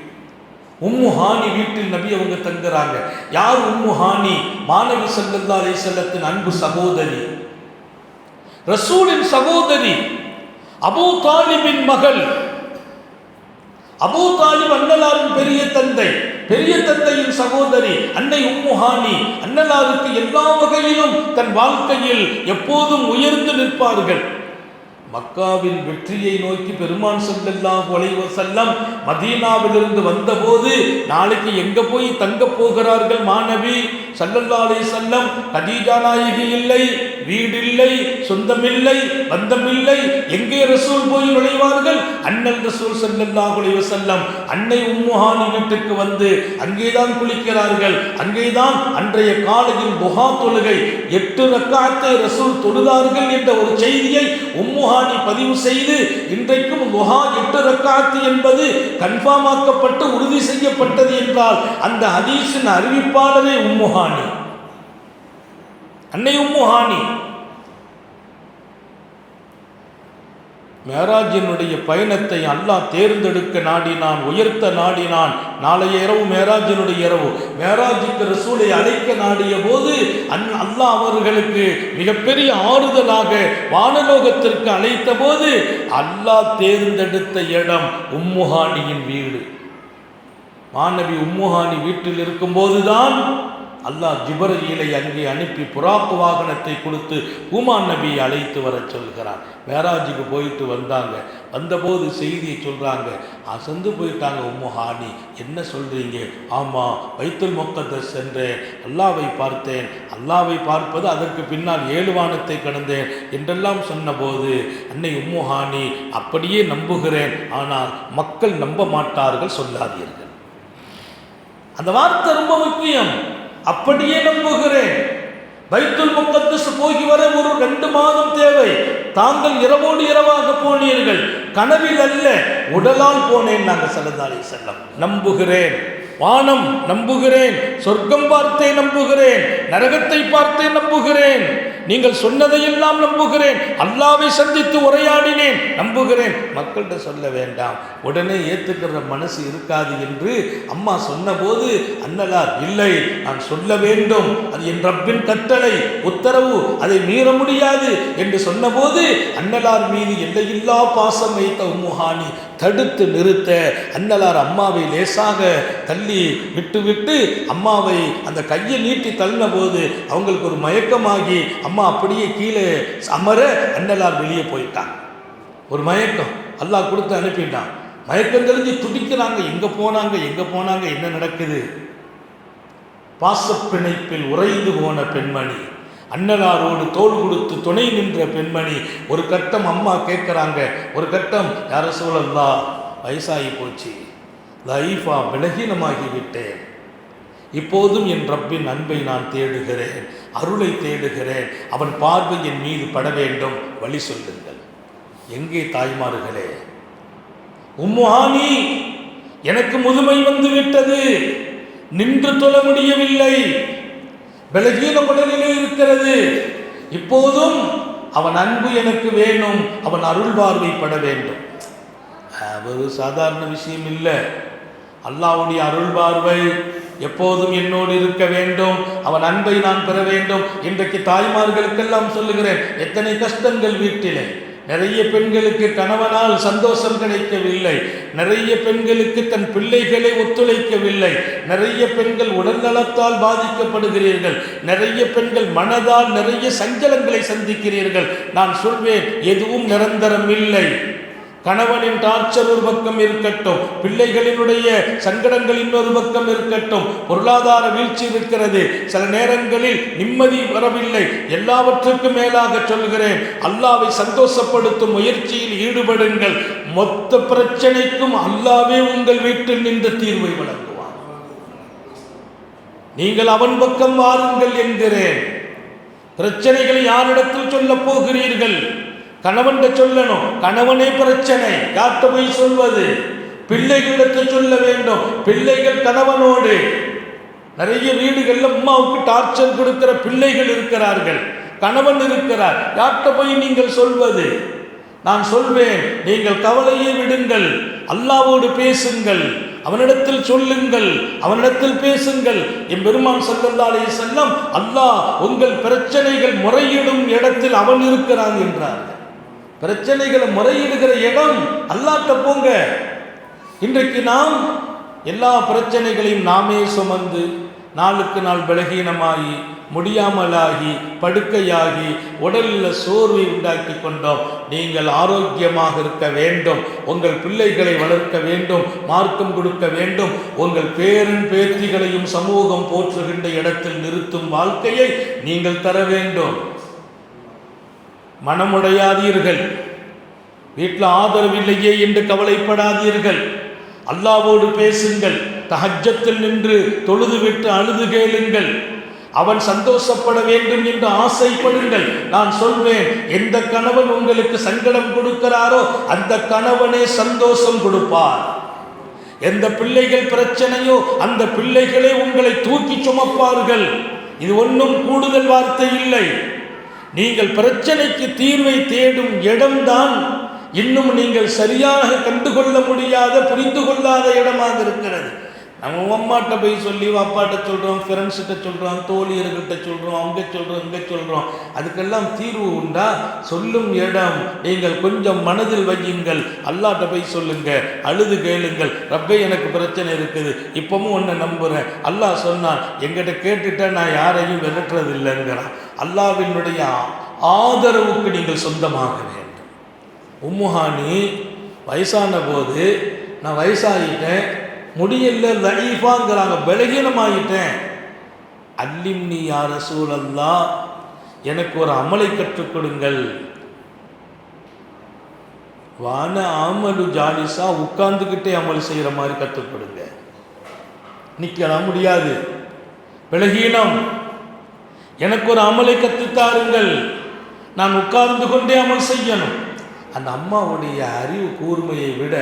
உம்மு ஹானி வீட்டில் நபி அவங்க தங்குறாங்க. யார் உம்மு ஹானி? மாணவி ஸல்லல்லாஹு அலைஹி வஸல்லத்தின் அன்பு சகோதரி, ரசூலின் சகோதரி, அபூ தாலிபின் மகள். அபூ தாலிப் அன்னலாரின் பெரிய தந்தை, பெரிய தந்தையின் சகோதரி அன்னை உம்மு ஹானி. அன்னலாருக்கு எல்லா வகையிலும் தன் வாழ்க்கையில் எப்போதும் உயர்ந்து நிற்பார்கள். மக்காவின் வெற்றியை நோக்கி பெருமான் ஸல்லல்லாஹு அலைஹி வஸல்லம் மதீனாவிலிருந்து வந்தபோது, நாளைக்கு எங்க போய் தங்க போகிறார்கள் மாணவி ஸல்லல்லாஹு அலைஹி வஸல்லம்? கதீஜா நாயகி இல்லை, வீடில்லை, சொந்தமில்லை, பந்தமில்லை. எங்கே ரசூல் போய் நுழைவார்கள்? அண்ணல் ரசூல் ஸல்லல்லாஹு அலைஹி வஸல்லம் அன்னை உம்மு ஹானி வீட்டுக்கு வந்து அங்கேதான் குளிக்கிறார்கள். அங்கேதான் அன்றைய காலையில் துஹா தொழுகை 8 ரக்காத்தை ரசூல் தொழுதார்கள் என்ற ஒரு செய்தியை உம்மு ஹானி பதிவு செய்து, இன்றைக்கும் துஹா 8 ரக்காத்து என்பது கன்ஃபார்ம் ஆக்கப்பட்டு உறுதி செய்யப்பட்டது என்றால் அந்த ஹதீஸின் அறிவிப்பாளரே உம்மு ஹானி, அன்னை உம்மு ஹானி. மேராஜினுடைய பயணத்தை அல்லாஹ் தேர்ந்தெடுக்க நாடினான், உயர்த்த நாடினான். நாளைய இரவு மேராஜினுடைய இரவு. மேராஜுக்கு ரசூலை அழைக்க நாடிய போது அல்லாஹ் அவர்களுக்கு மிகப்பெரிய ஆறுதலாக வானலோகத்திற்கு அழைத்த போது அல்லாஹ் தேர்ந்தெடுத்த இடம் உம்மு ஹானியின் வீடு. மாணவி உம்மு ஹானி வீட்டில் இருக்கும்போதுதான் அல்லாஹ் ஜிப்ரீலை அங்கே அனுப்பி புராக்கு வாகனத்தை கொடுத்து உமான் நபியை அழைத்து வர சொல்கிறார். மேராஜுக்கு போயிட்டு வந்தாங்க. வந்தபோது செய்தியை சொல்கிறாங்க, அசந்து போயிட்டாங்க உம்மு ஹானி. என்ன சொல்கிறீங்க? ஆமாம், பைத்துல் முக்கத்தஸ் சென்றேன், அல்லாவை பார்த்தேன், அல்லாவை பார்ப்பது அதற்கு பின்னால் 7 வானத்தை கடந்தேன் என்றெல்லாம் சொன்னபோது அன்னை உம்மு ஹானி, அப்படியே நம்புகிறேன், ஆனால் மக்கள் நம்ப மாட்டார்கள், சொல்லாதீர்கள். அந்த வார்த்தை ரொம்ப முக்கியம். அப்படியே நம்புகிறேன். பைத்துல் முக்கத்தஸ் போகி வர ஒரு 2 மாதம் தேவை. தாங்கள் இரவோடு இரவாக போனீர்கள், கனவில் அல்ல, உடலால் போனேன். நாங்கள் ஸல்லல்லாஹு அலைஹி வஸல்லம் நம்புகிறேன். வானம் நம்புகிறேன், சொர்க்கம் பார்த்தே நம்புகிறேன், நரகத்தை பார்த்தே நம்புகிறேன், நீங்கள் சொன்னதையெல்லாம் நம்புகிறேன், அல்லாவை சந்தித்து உரையாடினேன் நம்புகிறேன். மக்கள்கிட்ட சொல்ல வேண்டாம், உடனே ஏற்றுக்கிற மனசு இருக்காது என்று அம்மா சொன்னபோது அன்னலார் இல்லை, நான் சொல்ல வேண்டும், அது என் ரப்பின் கட்டளை உத்தரவு, அதை மீற முடியாது என்று சொன்னபோது அன்னலார் மீது எல்லையில்லா பாசம் வைத்த உம்முஹானி தடுத்து நிறுத்த அன்னலார் அம்மாவை லேசாக தள்ளி விட்டு அம்மாவை அந்த கையை நீட்டி தள்ளின போது அவங்களுக்கு ஒரு மயக்கமாகி அம்மா அப்படியே கீழே அமர அன்னலார் வெளியே போயிட்டான். ஒரு மயக்கம் அல்லாஹ் கொடுத்து அனுப்பிட்டான். மயக்கம் தெரிஞ்சு துடிக்கிறாங்க, எங்கே போனாங்க என்ன நடக்குது? பாசப்பிணைப்பில் உறைந்து போன பெண்மணி, அன்னலாரோடு தோள் கொடுத்து துணை நின்ற பெண்மணி. ஒரு கட்டம் அம்மா கேட்குறாங்க, ஒரு கட்டம் யார சூழல்லா வயசாகி போச்சு, லைஃபா பலகீனமாகிவிட்டேன், இப்போதும் என் ரப்பின் அன்பை நான் தேடுகிறேன், அருளை தேடுகிறேன், அவன் பார்வை என் மீது பட வேண்டும், வழி சொல்லுங்கள். எங்கே தாய்மார்களே? உம்முஹானி, எனக்கு முதுமை வந்து விட்டது, நின்று தொழ முடியவில்லை, பலகீன உடலிலே இருக்கிறது, இப்போதும் அவன் அன்பு எனக்கு வேணும், அவன் அருள் பார்வைப்பட வேண்டும். ஒரு சாதாரண விஷயம் இல்லை. அல்லாஹ்வுடைய அருள் பார்வை எப்போதும் என்னோடு இருக்க வேண்டும், அவன் அன்பை நான் பெற வேண்டும். இன்றைக்கு தாய்மார்களுக்கெல்லாம் சொல்லுகிறேன், எத்தனை கஷ்டங்கள் வீட்டிலே. நிறைய பெண்களுக்கு கணவனால் சந்தோஷம் கிடைக்கவில்லை, நிறைய பெண்களுக்கு தன் பிள்ளைகளை ஒத்துழைக்கவில்லை, நிறைய பெண்கள் உடல்நலத்தால் பாதிக்கப்படுகிறீர்கள், நிறைய பெண்கள் மனதால் நிறைய சஞ்சலங்களை சந்திக்கிறீர்கள். நான் சொல்வேன், எதுவும் நிரந்தரம் இல்லை. கணவனின் டார்ச்சர் ஒரு பக்கம் இருக்கட்டும், பிள்ளைகளினுடைய சங்கடங்கள் இன்னொரு பக்கம் இருக்கட்டும், பொருளாதார வீழ்ச்சி இருக்கிறது, சில நேரங்களில் நிம்மதி வரவில்லை. எல்லாவற்றுக்கும் மேலாக சொல்கிறேன், அல்லாவை சந்தோஷப்படுத்தும் முயற்சியில் ஈடுபடுங்கள். மொத்த பிரச்சனைக்கும் அல்லாவே உங்கள் வீட்டில் நின்று தீர்வை வழங்குவார். நீங்கள் அவன் பக்கம் வாருங்கள் என்கிறேன். பிரச்சனைகளை யாரிடத்தில் சொல்ல போகிறீர்கள்? கணவன் சொல்லணும், கணவனே பிரச்சனை, யார்கிட்ட போய் சொல்வது? பிள்ளைகளிடத்தை சொல்ல வேண்டும், பிள்ளைகள் கணவனோடு. நிறைய வீடுகளில் அம்மாவுக்கு டார்ச்சர் கொடுக்கிற பிள்ளைகள் இருக்கிறார்கள், கணவன் இருக்கிறார், யார்கிட்ட போய் நீங்கள் சொல்வது? நான் சொல்வேன், நீங்கள் கவலையை விடுங்கள், அல்லாஹ்வோடு பேசுங்கள், அவனிடத்தில் சொல்லுங்கள், அவனிடத்தில் பேசுங்கள். என் பெருமான் ஸல்லல்லாஹு அலைஹி வஸல்லம், அல்லாஹ் உங்கள் பிரச்சனைகள் முறையிடும் இடத்தில் அவன் இருக்கிறான் என்றார். பிரச்சனைகளை முறையிடுகிற இடம் அல்லாஹ்ட்ட போங்க. இன்றைக்கு நாம் எல்லா பிரச்சனைகளையும் நாமே சுமந்து நாளுக்கு நாள் பலகீனமாகி முடியாமலாகி படுக்கையாகி உடலில் சோர்வை உண்டாக்கி கொண்டோம். நீங்கள் ஆரோக்கியமாக இருக்க வேண்டும், உங்கள் பிள்ளைகளை வளர்க்க வேண்டும், மார்க்கம் கொடுக்க வேண்டும், உங்கள் பேரன் பேத்திகளையும் சமூகம் போற்றுகின்ற இடத்தில் நிறுத்தும் வாழ்க்கையை நீங்கள் தர வேண்டும். மனமுடையாதீர்கள், வீட்டில் ஆதரவில்லையே என்று கவலைப்படாதீர்கள், அல்லாஹ்வோடு பேசுங்கள், தஹஜ்ஜத்தில் நின்று தொழுதுவிட்டு அழுது கேளுங்கள், அவன் சந்தோஷப்பட வேண்டும் என்று ஆசைப்படுங்கள். நான் சொல்வேன், எந்த கணவன் உங்களுக்கு சங்கடம் கொடுக்கிறாரோ அந்த கணவனே சந்தோஷம் கொடுப்பார். எந்த பிள்ளைகள் பிரச்சனையோ அந்த பிள்ளைகளே உங்களை தூக்கி சுமப்பார்கள். இது ஒன்றும் கூடுதல் வார்த்தை இல்லை. நீங்கள் பிரச்சனைக்கு தீர்வை தேடும் இடம்தான் இன்னும் நீங்கள் சரியாக கண்டுகொள்ள முடியாத, புரிந்து கொள்ளாத இடமாக இருக்கிறது. நம்ம அம்மாட்ட போய் சொல்லி அப்பாட்ட சொல்கிறோம், ஃப்ரெண்ட்ஸ்கிட்ட சொல்கிறோம், தோழியர்கிட்ட சொல்கிறோம், அங்கே சொல்கிறோம், இங்கே சொல்கிறோம், அதுக்கெல்லாம் தீர்வு உண்டா? சொல்லும் இடம் நீங்கள் கொஞ்சம் மனதில் வையுங்கள். அல்லாட்ட போய் சொல்லுங்க, அழுது கேளுங்கள், ரப்பே எனக்கு பிரச்சனை இருக்குது, இப்பவும் ஒன்றை நம்புகிறேன். அல்லாஹ் சொன்னான், எங்கிட்ட கேட்டுட்டா நான் யாரையும் விரட்டுறது இல்லைங்கிறான். அல்லாஹ்வினுடைய ஆதரவுக்கு நீங்கள் சொந்தமாக வேண்டும். உம்முஹானி வயசான போது, நான் வயசாகிட்டேன், முடியல, லைஃபாங்கிறாங்க, பலகீனமாகிட்டேன். அல்லிம்னி யா ரசூலல்லாஹ், எனக்கு ஒரு அமலை கற்றுக் கொடுங்கள். வான ஆமலு ஜாலிசா, உட்கார்ந்துக்கிட்டே அமல் செய்கிற மாதிரி கற்றுக் கொடுங்க. நிற்கலாம் முடியாது, பலகீனம், எனக்கு ஒரு அமலை கற்றுத்தாருங்கள், நான் உட்கார்ந்து கொண்டே அமல் செய்யணும். அந்த அம்மாவுடைய அறிவு கூர்மையை விட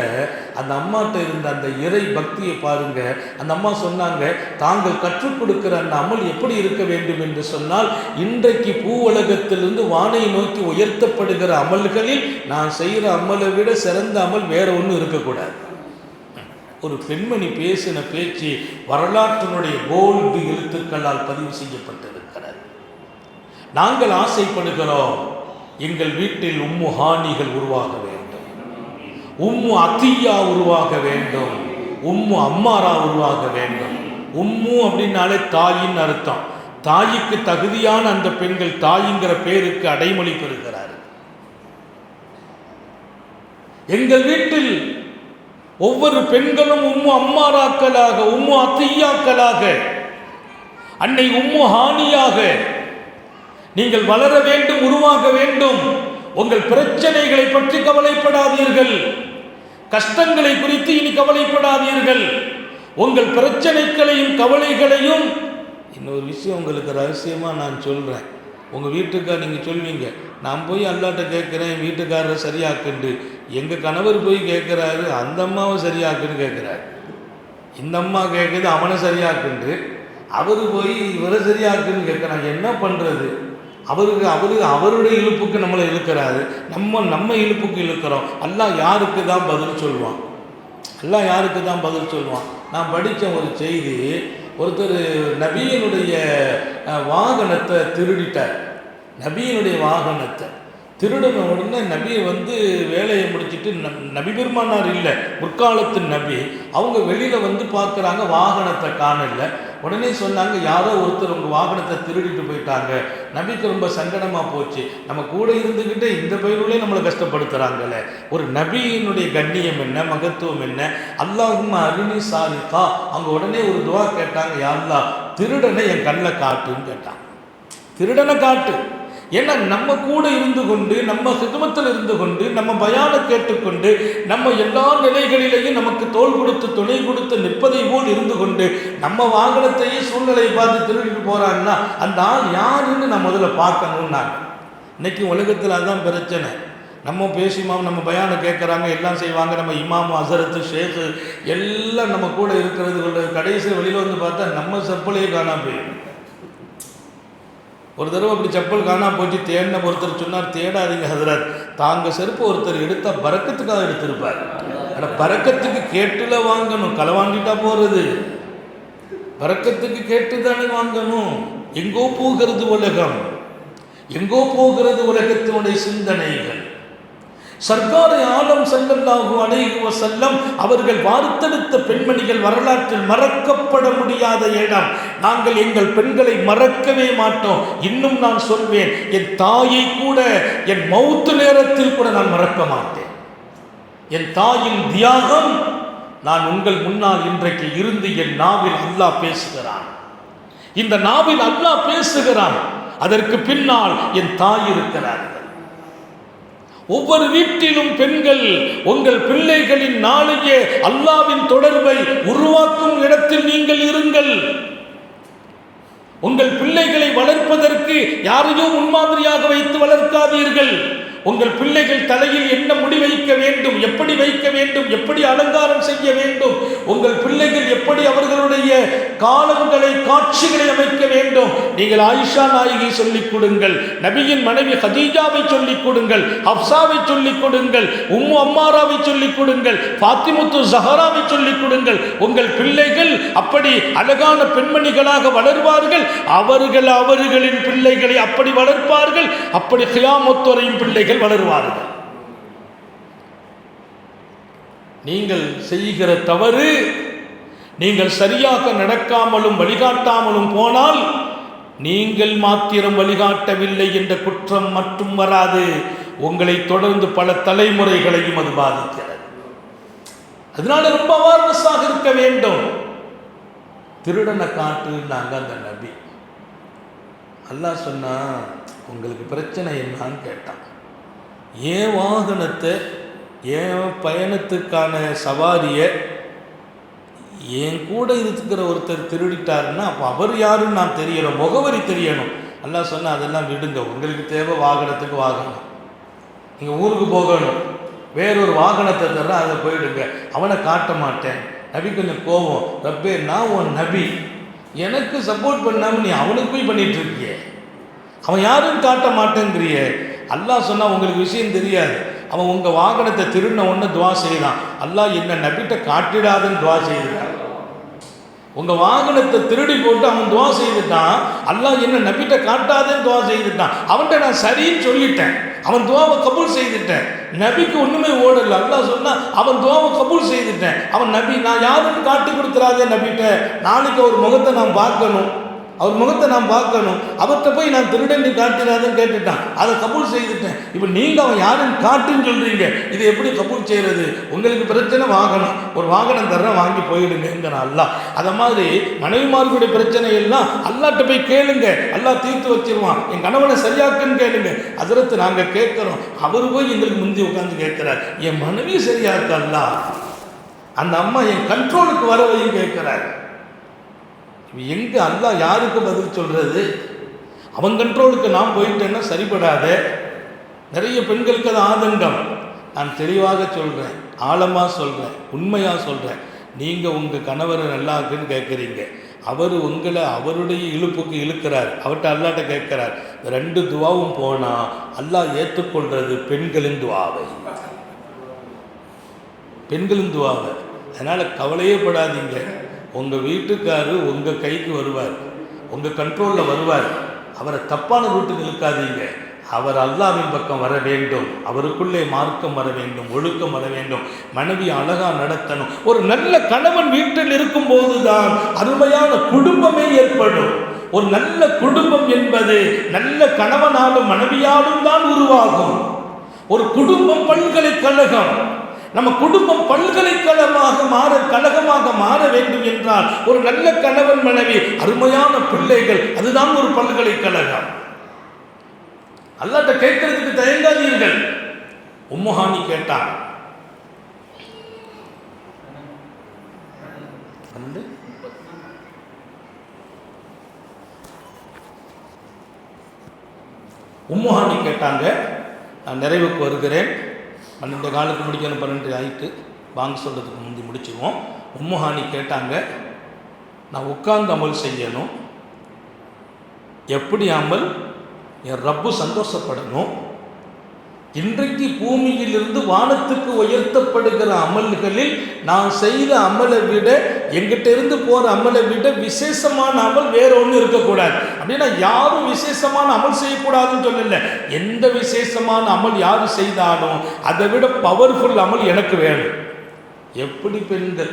அந்த அம்மாட்ட இருந்த அந்த இறை பக்தியை பாருங்க. அந்த அம்மா சொன்னாங்க, தாங்கள் கற்றுக் கொடுக்கிற அந்த அமல் எப்படி இருக்க வேண்டும் என்று சொன்னால், இன்றைக்கு பூ உலகத்திலிருந்து வானை நோக்கி உயர்த்தப்படுகிற அமல்களில் நான் செய்கிற அமலை விட சிறந்த அமல் வேற ஒன்றும் இருக்கக்கூடாது. ஒரு பெண்மணி பேசின பேச்சு வரலாற்றினுடைய கோல்டு எழுத்துக்களால் பதிவு செய்யப்பட்டிருக்கிறது. நாங்கள் ஆசைப்படுகிறோம், எங்கள் வீட்டில் உம்மு ஹானிகள் உருவாக வேண்டும், உம்மு அத்தியா உருவாக வேண்டும், உம்மு அம்மாரா உருவாக வேண்டும். உம்மு அப்படின்னாலே தாயின் அர்த்தம். தாய்க்கு தகுதியான அந்த பெண்கள் தாய்ங்கிற பேருக்கு அடைமொழி பெறுகிறார். எங்கள் வீட்டில் ஒவ்வொரு பெண்களும் உம்மு அம்மாராக்களாக, உம்மு அத்தியாக்களாக, அன்னை உம்மு ஹானியாக நீங்கள் வளர வேண்டும், உருவாக வேண்டும். உங்கள் பிரச்சனைகளை பற்றி கவலைப்படாதீர்கள், கஷ்டங்களை குறித்து இனி கவலைப்படாதீர்கள். உங்கள் பிரச்சனைகளையும் கவலைகளையும், இன்னொரு விஷயம் உங்களுக்கு ரகசியமாக நான் சொல்கிறேன். உங்கள் வீட்டுக்கார் நீங்கள் சொல்வீங்க, நான் போய் அல்லாட்ட கேட்குறேன் என் வீட்டுக்காரரை சரியாக்குண்டு. எங்கள் கணவர் போய் கேட்குறாரு, அந்த அம்மாவை சரியாக்குன்னு கேட்குறாரு. இந்த அம்மா கேட்குது அவனை சரியாக்குண்டு, அவர் போய் இவரை சரியாக்குன்னு கேட்குறாங்க. என்ன பண்ணுறது? அவருடைய இழுப்புக்கு நம்மளை இழுக்கிறாரு, நம்ம இழுப்புக்கு இழுக்கிறோம். அல்லாஹ் யாருக்கு தான் பதில் சொல்லுவான்? அல்லாஹ் யாருக்கு தான் பதில் சொல்லுவான்? நான் படித்த ஒரு செய்தி, ஒருத்தர் நபியினுடைய வாகனத்தை திருடிட்டார். நபியினுடைய வாகனத்தை திருடின உடனே நபி வேலையை முடிச்சுட்டு, நபி பெருமானார் இல்லை, முற்காலத்து நபி, அவங்க வெளியில் பார்க்குறாங்க, வாகனத்தை காணல. உடனே சொன்னாங்க, யாரோ ஒருத்தர் உங்கள் வாகனத்தை திருடிட்டு போயிட்டாங்க. நபிக்கு ரொம்ப சங்கடமாக போச்சு. நம்ம கூட இருந்துக்கிட்டே இந்த பயிர்களே நம்மளை கஷ்டப்படுத்துகிறாங்களே. ஒரு நபியினுடைய கண்ணியம் என்ன, மகத்துவம் என்ன. அல்லாஹும்ம அரினி சாரிகா. அவங்க உடனே ஒரு துவா கேட்டாங்க, யா அல்லாஹ் திருடனை என் கண்ணில் காட்டுன்னு கேட்டாங்க. திருடனை காட்டு. ஏன்னா நம்ம கூட இருந்து கொண்டு, நம்ம ஹிதமத்தில் இருந்து கொண்டு, நம்ம பயானை கேட்டுக்கொண்டு, நம்ம எல்லா நிலைகளிலேயும் நமக்கு தோள் கொடுத்து துணை கொடுத்து நிற்பதை போல் இருந்து கொண்டு, நம்ம வாகனத்தையே சூழ்நிலையை பார்த்து திருடிட்டு போகிறாங்கன்னா அந்த ஆள் யாருன்னு நான் முதல்ல பார்க்கணுன்னாங்க. இன்னைக்கு உலகத்தில் அதுதான் பிரச்சனை. நம்ம பேசிமாம், நம்ம பயானை கேட்குறாங்க, எல்லாம் செய்வாங்க, நம்ம இமாம் அசரத்து ஷேக்கு எல்லாம் நம்ம கூட இருக்கிறது. கடைசி வெளியில் பார்த்தா நம்ம செப்பலையே காணாம போயிடும். ஒரு தடவை அப்படி செப்பல் காணா போச்சு. தேடின ஒருத்தர் சொன்னார், தேடாதீங்க ஹதரத், தாங்க செருப்பு ஒருத்தர் எடுத்தால் பறக்கத்துக்காக எடுத்திருப்பார். ஆனால் பறக்கத்துக்கு கேட்டுல வாங்கணும், களை வாங்கிட்டா போகிறது. பறக்கத்துக்கு கேட்டு தானே வாங்கணும். எங்கோ போகிறது உலகம், எங்கோ போகிறது உலகத்தினுடைய சிந்தனைகள். சர்க்கார் ஆலம் ஸல்லல்லாஹு அலைஹி வஸல்லம் அவர்கள் வார்த்தெடுத்த பெண்மணிகள் வரலாற்றில் மறக்கப்பட முடியாத இடம். நாங்கள் எங்கள் பெண்களை மறக்கவே மாட்டோம். இன்னும் நான் சொல்வேன், என் தாயை கூட என் மௌத்து நேரத்தில் கூட நான் மறக்க மாட்டேன். என் தாயின் தியாகம் நான் உங்கள் முன்னால் இன்றைக்கு இருந்து என் நாவில் அல்லாஹ் பேசுகிறான். இந்த நாவில் அல்லாஹ் பேசுகிறான். அதற்கு பின்னால் என் தாய் இருக்கிறார்கள். ஒவ்வொரு வீட்டிலும் பெண்கள் உங்கள் பிள்ளைகளின் நாளையே அல்லாஹ்வின் தொடர்பை உருவாக்கும் இடத்தில் நீங்கள் இருங்கள். உங்கள் பிள்ளைகளை வளர்ப்பதற்கு யாரையோ முன்மாதிரியாக வைத்து வளர்க்காதீர்கள். உங்கள் பிள்ளைகள் தலையில் என்ன முடி வைக்க வேண்டும், எப்படி வைக்க வேண்டும், எப்படி அலங்காரம் செய்ய வேண்டும், உங்கள் பிள்ளைகள் எப்படி அவர்களுடைய காலங்களை காட்சிகளை அமைக்க வேண்டும். நீங்கள் ஆயிஷா நாயகி சொல்லிக் கொடுங்கள், நபியின் மனைவி ஹதீஜாவை சொல்லிக் கொடுங்கள், ஹப்சாவை சொல்லிக் கொடுங்கள், உம்மு அம்மாராவை சொல்லிக் கொடுங்கள், ஃபாத்திமத்து ஸஹராவை சொல்லிக் கொடுங்கள். உங்கள் பிள்ளைகள் அப்படி அழகான பெண்மணிகளாக வளர்வார்கள். அவர்களின் பிள்ளைகளை அப்படி வளர்ப்பார்கள். அப்படி கியாமத் வரையும் பிள்ளைகள் வளருவார்கள். நீங்கள் செய்கிற தவறு, நீங்கள் சரியாக நடக்காமலும் வழிகாட்டாமலும் போனால் நீங்கள் மாத்திரம் வழிகாட்டவில்லை என்ற குற்றம் மட்டும் வராது, உங்களை தொடர்ந்து பல தலைமுறைகளையும் அது பாதிக்கிறது. அதனால ரொம்ப அவேர்னஸாக இருக்க வேண்டும். திருடனை காட்டுனாங்க அந்த நபி. அல்லாஹ் சொன்னா, உங்களுக்கு பிரச்சனை என்னான்னு கேட்டான். ஏன் வாகனத்தை, ஏன் பயணத்துக்கான சவாரியை என் கூட இருக்கிற ஒருத்தர் திருடிட்டாருன்னா அப்போ அவர் யாருன்னு நான் தெரியணும், முகவரி தெரியணும். அல்லாஹ் சொன்னால் அதெல்லாம் விடுங்க, உங்களுக்கு தேவை வாகனத்துக்கு வாகனம், நீங்கள் ஊருக்கு போகணும், வேறொரு வாகனத்தை தர்ற, அதை போயிடுங்க. அவனை காட்ட மாட்டேன். நபி கொஞ்சம் கோபம், ரப்பே நான் உன் நபி, எனக்கு சப்போர்ட் பண்ணாமல் நீ அவனுக்கு போய் பண்ணிட்டு இருக்கிய, அவன் யாரும் காட்ட மாட்டேங்கிறிய. அல்லாஹ் சொன்னால் உங்களுக்கு விஷயம் தெரியாது. அவன் உங்கள் வாகனத்தை திருடின ஒன்று துவா செய்தான், அல்லாஹ் என்ன நபிட்ட காட்டிடாதுன்னு துவா செய்துட்டான். உங்கள் வாகனத்தை திருடி போட்டு அவன் துவா செய்துட்டான், அல்லாஹ் என்ன நபிட்ட காட்டாதேன்னு துவா செய்துட்டான். அவன்கிட்ட நான் சரின்னு சொல்லிட்டேன், அவன் துவாவை கபூல் செய்துட்டேன். நபிக்கு ஒன்றுமே ஓடலை. அல்லாஹ் சொன்னால் அவன் துவாவை கபூல் செய்துட்டேன். அவன் நபி, நான் யாருன்னு காட்டி கொடுத்துறாதே நபிட்ட, நாளைக்கு அவர் முகத்தை நான் பார்க்கணும், அவர் முகத்தை நான் பார்க்கணும், அவர்கிட்ட போய் நான் திருடன் நீ காட்டினாதுன்னு கேட்டுட்டான், அதை கபூல் செய்துட்டேன். இப்போ நீங்கள் அவன் யாருன்னு காட்டுன்னு சொல்கிறீங்க, இதை எப்படி கபூல் செய்கிறது? உங்களுக்கு பிரச்சனை வாகனம், ஒரு வாகனம் தர்ற வாங்கி போயிடுங்கிற அல்லாஹ். அதை மாதிரி மனைவிமார்களுடைய பிரச்சனை எல்லாம் அல்லாஹ்ட்ட போய் கேளுங்க, அல்லாஹ் தீர்த்து வச்சிருவான். என் கணவனை சரியாக்குன்னு கேளுங்க. அதிரத்து நாங்கள் கேட்குறோம், அவர் போய் எங்களுக்கு முந்தி உட்காந்து கேட்குறார், என் மனைவி சரியாக்கு அல்லாஹ், அந்த அம்மா என் கண்ட்ரோலுக்கு வரவையும் கேட்குறாரு. எங்கே அல்லாஹ் யாருக்கு பதில் சொல்கிறது? அவன் கண்ட்ரோலுக்கு நான் போயிட்டேன்னா சரிபடாத. நிறைய பெண்களுக்கு அது ஆதங்கம். நான் தெளிவாக சொல்கிறேன், ஆழமாக சொல்கிறேன், உண்மையாக சொல்கிறேன். நீங்கள் உங்கள் கணவரை நல்லா இருக்குன்னு கேட்குறீங்க, அவர் உங்களை அவருடைய இழுப்புக்கு இழுக்கிறார், அவர்கிட்ட அல்லாட்ட கேட்குறார். ரெண்டு துவாவும் போனால் அல்லாஹ் ஏற்றுக்கொள்வது பெண்களின் துவாவை, பெண்களின் துவாவை. அதனால் கவலையே படாதீங்க. உங்கள் வீட்டுக்காரர் உங்கள் கைக்கு வருவார், உங்கள் கண்ட்ரோலில் வருவார். அவரை தப்பான ரூட்டுக்கு இழுக்காதீங்க. அவர் அல்லாஹ்வின் பக்கம் வர வேண்டும், அவருக்குள்ளே மார்க்கம் வர வேண்டும், ஒழுக்கம் வர வேண்டும், மனைவி அழகாக நடத்தணும். ஒரு நல்ல கணவன் வீட்டில் இருக்கும்போது தான் அருமையான குடும்பமே ஏற்படும். ஒரு நல்ல குடும்பம் என்பது நல்ல கணவனாலும் மனைவியாலும் தான் உருவாகும். ஒரு குடும்பம் பல்கலைக்கழகம். நம்ம குடும்பம் கழகமாக மாற வேண்டும் என்றால் ஒரு நல்ல கணவன் மனைவி, அருமையான பிள்ளைகள், அதுதான் ஒரு பல்கலைக்கழகம். அல்லாஹ்ட்ட கேட்கறதுக்கு தயங்காதீர்கள். உம்முஹானி கேட்டான், உம்முஹானி கேட்டாங்க. நான் நிறைவுக்கு வருகிறேன். 12 காலுக்கு முடிக்கணும், 12 ஆகிட்டு வாங்க சொல்கிறதுக்கு முந்தி முடிச்சுக்குவோம். உம்முஹானி கேட்டாங்க, நான் உட்கார்ந்து அமல் செய்யணும், எப்படி அமல்? என் ரப்பு சந்தோஷப்படணும். இன்றைக்கு பூமியிலிருந்து வானத்துக்கு உயர்த்தப்படுகிற அமல்களில் நான் செய்த அமலை விட, எங்கிட்ட இருந்து போகிற அமலை விட விசேஷமான அமல் வேற ஒன்றும் இருக்கக்கூடாது. அப்படின்னா யாரும் விசேஷமான அமல் செய்யக்கூடாதுன்னு சொல்லலை. எந்த விசேஷமான அமல் யார் செய்தாலும் அதை விட பவர்ஃபுல் அமல் எனக்கு வேணும். எப்படி பெண்கள்,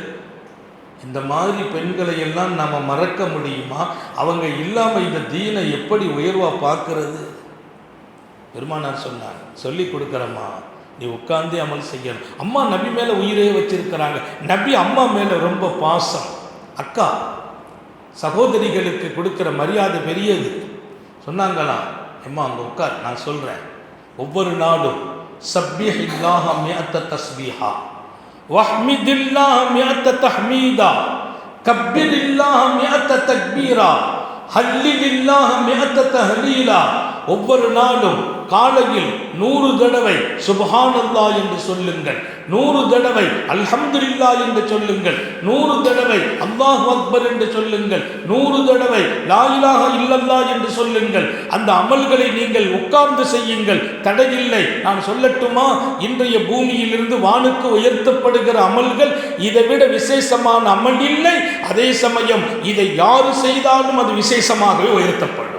இந்த மாதிரி பெண்களை எல்லாம் நம்ம மறக்க முடியுமா? அவங்க இல்லாமல் இந்த தீனை எப்படி உயர்வாக பார்க்கறது? பெருமானார் சொன்னாங்க, சொல்லி கொடுக்குறம்மா, நீ உட்கார்ந்தே அமல் செய்யணும். அம்மா நபி மேலே உயிரே வச்சிருக்கிறாங்க. நபி அம்மா மேலே ரொம்ப பாசம். அக்கா சகோதரிகளுக்கு கொடுக்குற மரியாதை பெரியது. சொன்னாங்களா, அம்மா அங்கே உட்கார், நான் சொல்கிறேன். ஒவ்வொரு நாளும் சப்ஹில்லாஹ மிஅத்த தஸ்பீஹா, வஹ்மிதில்லாஹ மிஅத்த தஹ்மீதா, கப்பிரில்லாஹ மிஅத்த தக்பீரா, ஹல்லிலில்லாஹ மிஅத்த தஹ்லீலா. ஒவ்வொரு நாளும் காலையில் 100 தடவை சுப்ஹானல்லாஹ் என்று சொல்லுங்கள், 100 தடவை அல்ஹம்துலில்லாஹ் என்று சொல்லுங்கள், 100 தடவை அல்லாஹு அக்பர் என்று சொல்லுங்கள், 100 தடவை லா இலாஹ இல்லல்லாஹ் என்று சொல்லுங்கள். அந்த அமல்களை நீங்கள் உட்கார்ந்து செய்யுங்கள், தடையில்லை. நான் சொல்லட்டுமா, இன்றைய பூமியிலிருந்து வானுக்கு உயர்த்தப்படுகிற அமல்கள் இதை விட விசேஷமான அமல் இல்லை. அதே சமயம் இதை யாரு செய்தாலும் அது விசேஷமாகவே உயர்த்தப்படும்.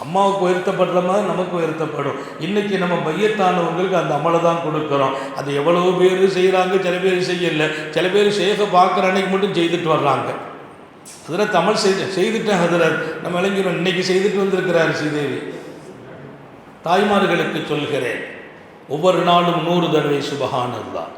அம்மாவுக்கு உயர்த்தப்படுற மாதிரி நமக்கு உயர்த்தப்படும். இன்றைக்கி நம்ம பையத்தானவங்களுக்கு அந்த அமலை தான் கொடுக்குறோம். அது எவ்வளோ பேர் செய்கிறாங்க, சில பேர் செய்யலை. சில பேர் சேக பார்க்குற அன்னைக்கு மட்டும் செய்துட்டு வர்றாங்க. அதில் தமிழ் செய்துட்டேன் ஹதரத், நம்ம இளைஞரும் இன்னைக்கு செய்துட்டு வந்திருக்கிறார் ஸ்ரீதேவி. தாய்மார்களுக்கு சொல்கிறேன், ஒவ்வொரு நாளும் 100 தடவை சுப்ஹானல்லாஹ்,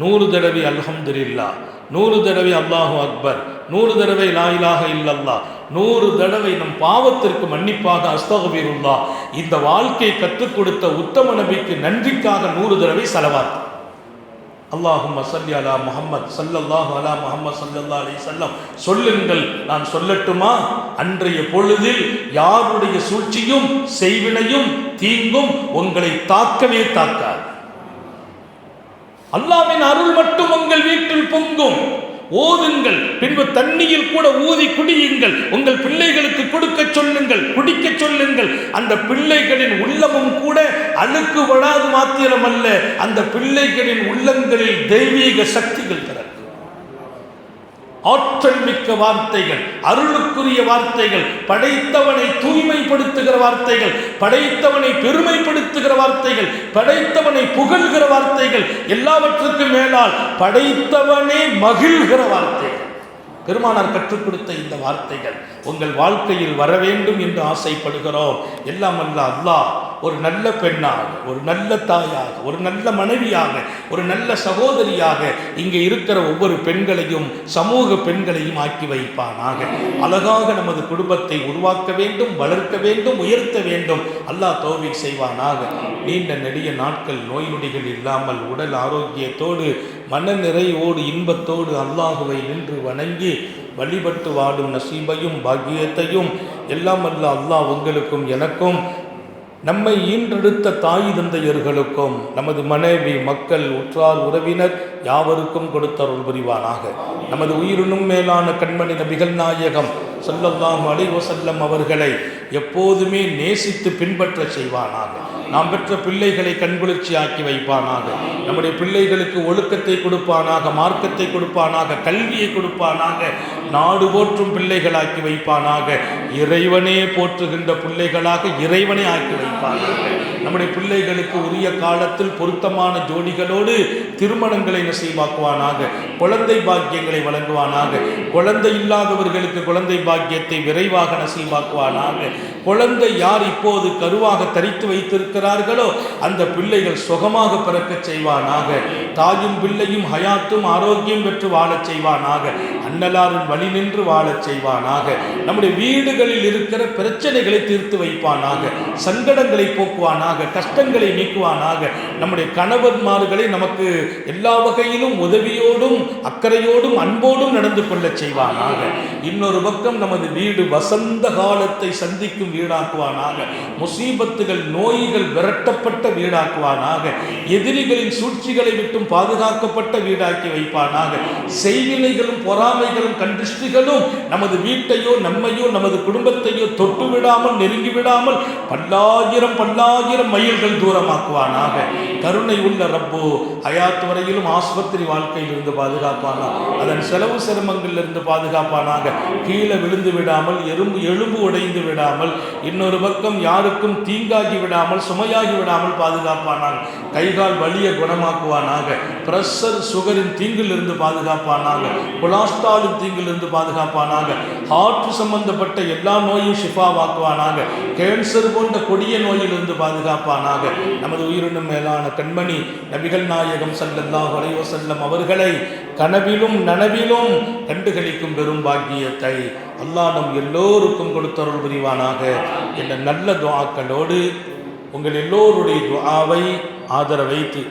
100 தடவை அல்ஹம்துலில்லாஹ், 100 தடவை அல்லாஹு அக்பர், 100 தடவை லா இலாஹ இல்லல்லாஹ், 100 தடவை நம் பாவத்திற்கு மன்னிப்பாக அஸ்தக்ஃபிருல்லாஹ். இந்த வாழ்க்கை கற்றுக் கொடுத்த உத்தம நபிக்கு நன்றிக்காக 100 தடவை ஸலவாத். அல்லாஹும்ம ஸல்லி அலா முஹம்மத் ஸல்லல்லாஹு அலா முஹம்மத் ஸல்லல்லாஹு அலைஹி வஸல்லம் சொல்லுங்கள். நான் சொல்லட்டுமா? அன்றைய பொழுதில் யாருடைய சூழ்ச்சியும் செய்வினையும் தீங்கும் உங்களை தாக்கவே தாக்காது. அல்லாஹ்வின் அருள் மட்டும் உங்கள் வீட்டில் பொங்கும். ஓதுங்கள், பின்பு தண்ணியில் கூட ஊதி குடியுங்கள். உங்கள் பிள்ளைகளுக்கு கொடுக்க சொல்லுங்கள், குடிக்க சொல்லுங்கள். அந்த பிள்ளைகளின் உள்ளமும் கூட அழுக்கு வடாது மாத்திரமல்ல, அந்த பிள்ளைகளின் உள்ளங்களில் தெய்வீக சக்திகள் தர ஆற்றல் மிக்க வார்த்தைகள், அருளுக்குரிய வார்த்தைகள், படைத்தவனை தூய்மைப்படுத்துகிற வார்த்தைகள், படைத்தவனை பெருமைப்படுத்துகிற வார்த்தைகள், படைத்தவனை புகழ்கிற வார்த்தைகள், எல்லாவற்றுக்கும் மேலால் படைத்தவனே மகிழ்கிற வார்த்தைகள். பெருமானார் கற்றுக் கொடுத்த இந்த வார்த்தைகள் உங்கள் வாழ்க்கையில் வர வேண்டும் என்று ஆசைப்படுகிறோம். எல்லாம் அல்ல அல்லாஹ் ஒரு நல்ல பெண்ணாக, ஒரு நல்ல தாயாக, ஒரு நல்ல மனைவியாக, ஒரு நல்ல சகோதரியாக இங்கே இருக்கிற ஒவ்வொரு பெண்களையும், சமூக பெண்களையும் ஆக்கி வைப்பானாக. அழகாக நமது குடும்பத்தை உருவாக்க வேண்டும், வளர்க்க வேண்டும், உயர்த்த வேண்டும். அல்லாஹ் தௌஃபீக் செய்வானாக. நீண்ட நெடிய நாட்கள் நோய் நொடிகள் இல்லாமல் உடல் ஆரோக்கியத்தோடு மன நிறைவோடு இன்பத்தோடு அல்லாஹுவை நின்று வணங்கி வழிபட்டு வாடும் நசீபையும் பாக்கியத்தையும் எல்லாம் அல்ல அல்லாஹ் உங்களுக்கும் எனக்கும், நம்மை ஈன்றெடுத்த தாய் தந்தையர்களுக்கும், நமது மனைவி மக்கள் உற்றார் உறவினர் யாவருக்கும் கொடுத்தருள் புரிவானாக. நமது உயிரினும் மேலான கண்மணி நபிகள் நாயகம் ஸல்லல்லாஹு அலைஹி வஸல்லம் அவர்களை எப்போதுமே நேசித்து பின்பற்ற செய்வானாக. நாம் பெற்ற பிள்ளைகளை கண்குளிர்ச்சி ஆக்கி வைப்பானாக. நம்முடைய பிள்ளைகளுக்கு ஒழுக்கத்தை கொடுப்பானாக, மார்க்கத்தை கொடுப்பானாக, கல்வியை கொடுப்பானாக, நாடு போற்றும் பிள்ளைகளாக்கி வைப்பானாக. இறைவனே போற்றுகின்ற பிள்ளைகளாக இறைவனே ஆக்கி வைப்பானாக. நம்முடைய பிள்ளைகளுக்கு உரிய காலத்தில் பொருத்தமான ஜோடிகளோடு திருமணங்களை நசீபாக்குவானாக. குழந்தை பாக்கியங்களை வழங்குவானாக. குழந்தை இல்லாதவர்களுக்கு குழந்தை பாக்கியத்தை விரைவாக நசீபாக்குவானாக. குழந்தை யார் இப்போது கருவாக தரித்து வைத்திருக்கிறார்களோ அந்த பிள்ளைகள் சுகமாக பிறக்க செய்வானாக. தாயும் பிள்ளையும் ஹயாத்தும் ஆரோக்கியம் பெற்று வாழச் செய்வானாக. அன்னலாரின் வழி நின்று வாழச் செய்வானாக. நம்முடைய வீடுகளில் இருக்கிற பிரச்சனைகளை தீர்த்து வைப்பானாக. சங்கடங்களை போக்குவானாக, கஷ்டங்களை நீக்குவானாக. நம்முடைய கணவன்மார்களை நமக்கு எல்லா வகையிலும் உதவியோடும் அக்கறையோடும் அன்போடும் நடந்து கொள்ள செய்வானாக. இன்னொரு பக்கம் நமது வீடு வசந்த காலத்தை சந்திக்கும் வீடாக்குவானாக. முசீபத்துகள் நோய்கள் விரட்டப்பட்ட வீடாக்குவானாக. எதிரிகளின் சூழ்ச்சிகளை விட்டும் பாதுகாக்கப்பட்ட வீடாக்கி வைப்பானாக. செய்வினைகளும் பொறாமைகளும் கண்டிஷ்டிகளும் நமது வீட்டையோ நம்மையோ நமது குடும்பத்தையோ தொட்டு விடாமல் நெருங்கி விடாமல் பல்லாயிரம் பல்லாயிரம் மைல்கள் தூரமாக்குவானாக. கருணை உள்ள ரப்போ ஹயாத் வரையிலும் ஆஸ்பத்திரி வாழ்க்கையில் இருந்து பாதுகாப்பானாக. அதன் செலவு சிரமங்களில் இருந்து பாதுகாப்பானாக. கீழே விழுந்து விடாமல், எலும்பு உடைந்து விடாமல், இன்னொரு பக்கம் யாருக்கும் தீங்காகி விடாமல், சுமையாகி விடாமல் பாதுகாப்பானாக. கைகால் வலிய குணமாக்குவானாக. பிரஷர் சுகரின் தீங்கில் இருந்து பாதுகாப்பானாக. கொலாஸ்ட்ராலின் தீங்கில் இருந்து பாதுகாப்பானாக. ஹார்ட் சம்பந்தப்பட்ட எல்லா நோயும் ஷிஃபாவாக்குவானாக. கேன்சர் போன்ற கொடிய நோயிலிருந்து பாதுகாப்பானாக. நமது உயிரினும் மேலான கண்மணி நபிகள் நாயகம் ஸல்லல்லாஹு அலைஹி வஸல்லம் அவர்களை கனவிலும் நனவிலும் கண்டுகளிக்கும் பெரும் பாக்கியத்தை அல்லாஹ் நம் எல்லோருக்கும் கொடுத்தருள் புரிவானாக என்ற நல்ல துஆக்களோடு உங்கள் எல்லோருடைய துஆவை ஆதரவைத்து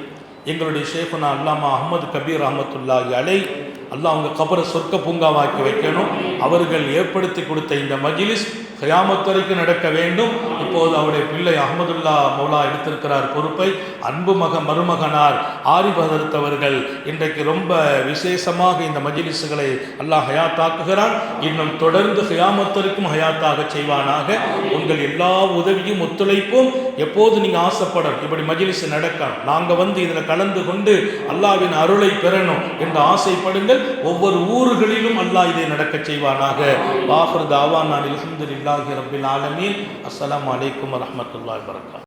எங்களுடைய ஷேஃபுனா அல்லாமா அஹ்மது கபீர் ரஹ்மத்துல்லாஹி அலைஹ் அல்லாஹ் அவங்க கபரை சொர்க்க பூங்காவாக்கி வைக்கணும். அவர்கள் ஏற்படுத்தி கொடுத்த இந்த மஜ்லிஸ் கியாமத் வரைக்கும் நடக்க வேண்டும். இப்போது அவருடைய பிள்ளை அஹ்மதுல்லா மௌலா எடுத்திருக்கிறார் பொறுப்பை. அன்பு மருமகனார் ஆரிஃப் ஹதரத் அவர்கள் இன்றைக்கு ரொம்ப விசேஷமாக இந்த மஜ்லிஸ்களை அல்லாஹ் ஹயாத்தாக்குகிறான். இன்னும் தொடர்ந்து கியாமத் வரைக்கும் ஹயாத்தாக செய்வானாக. உங்கள் எல்லா உதவியும் ஒத்துழைப்பும் எப்போது நீங்கள் ஆசைப்படணும், இப்படி மஜ்லிஸ் நடக்கணும், நாங்கள் வந்து இதில் கலந்து கொண்டு அல்லாஹ்வின் அருளை பெறணும் என்று ஆசைப்படுங்கள். ஒவ்வொரு ஊர்களிலும் அல்லாஹ் இதை நடக்க செய்வானாக. வாஹிர் தாவானா அல்ஹம்துலில்லாஹி ரப்பில் ஆலமீன். அஸ்ஸலாமு அலைக்கும் வரஹ்மத்துல்லாஹி வபரகாத்துஹு.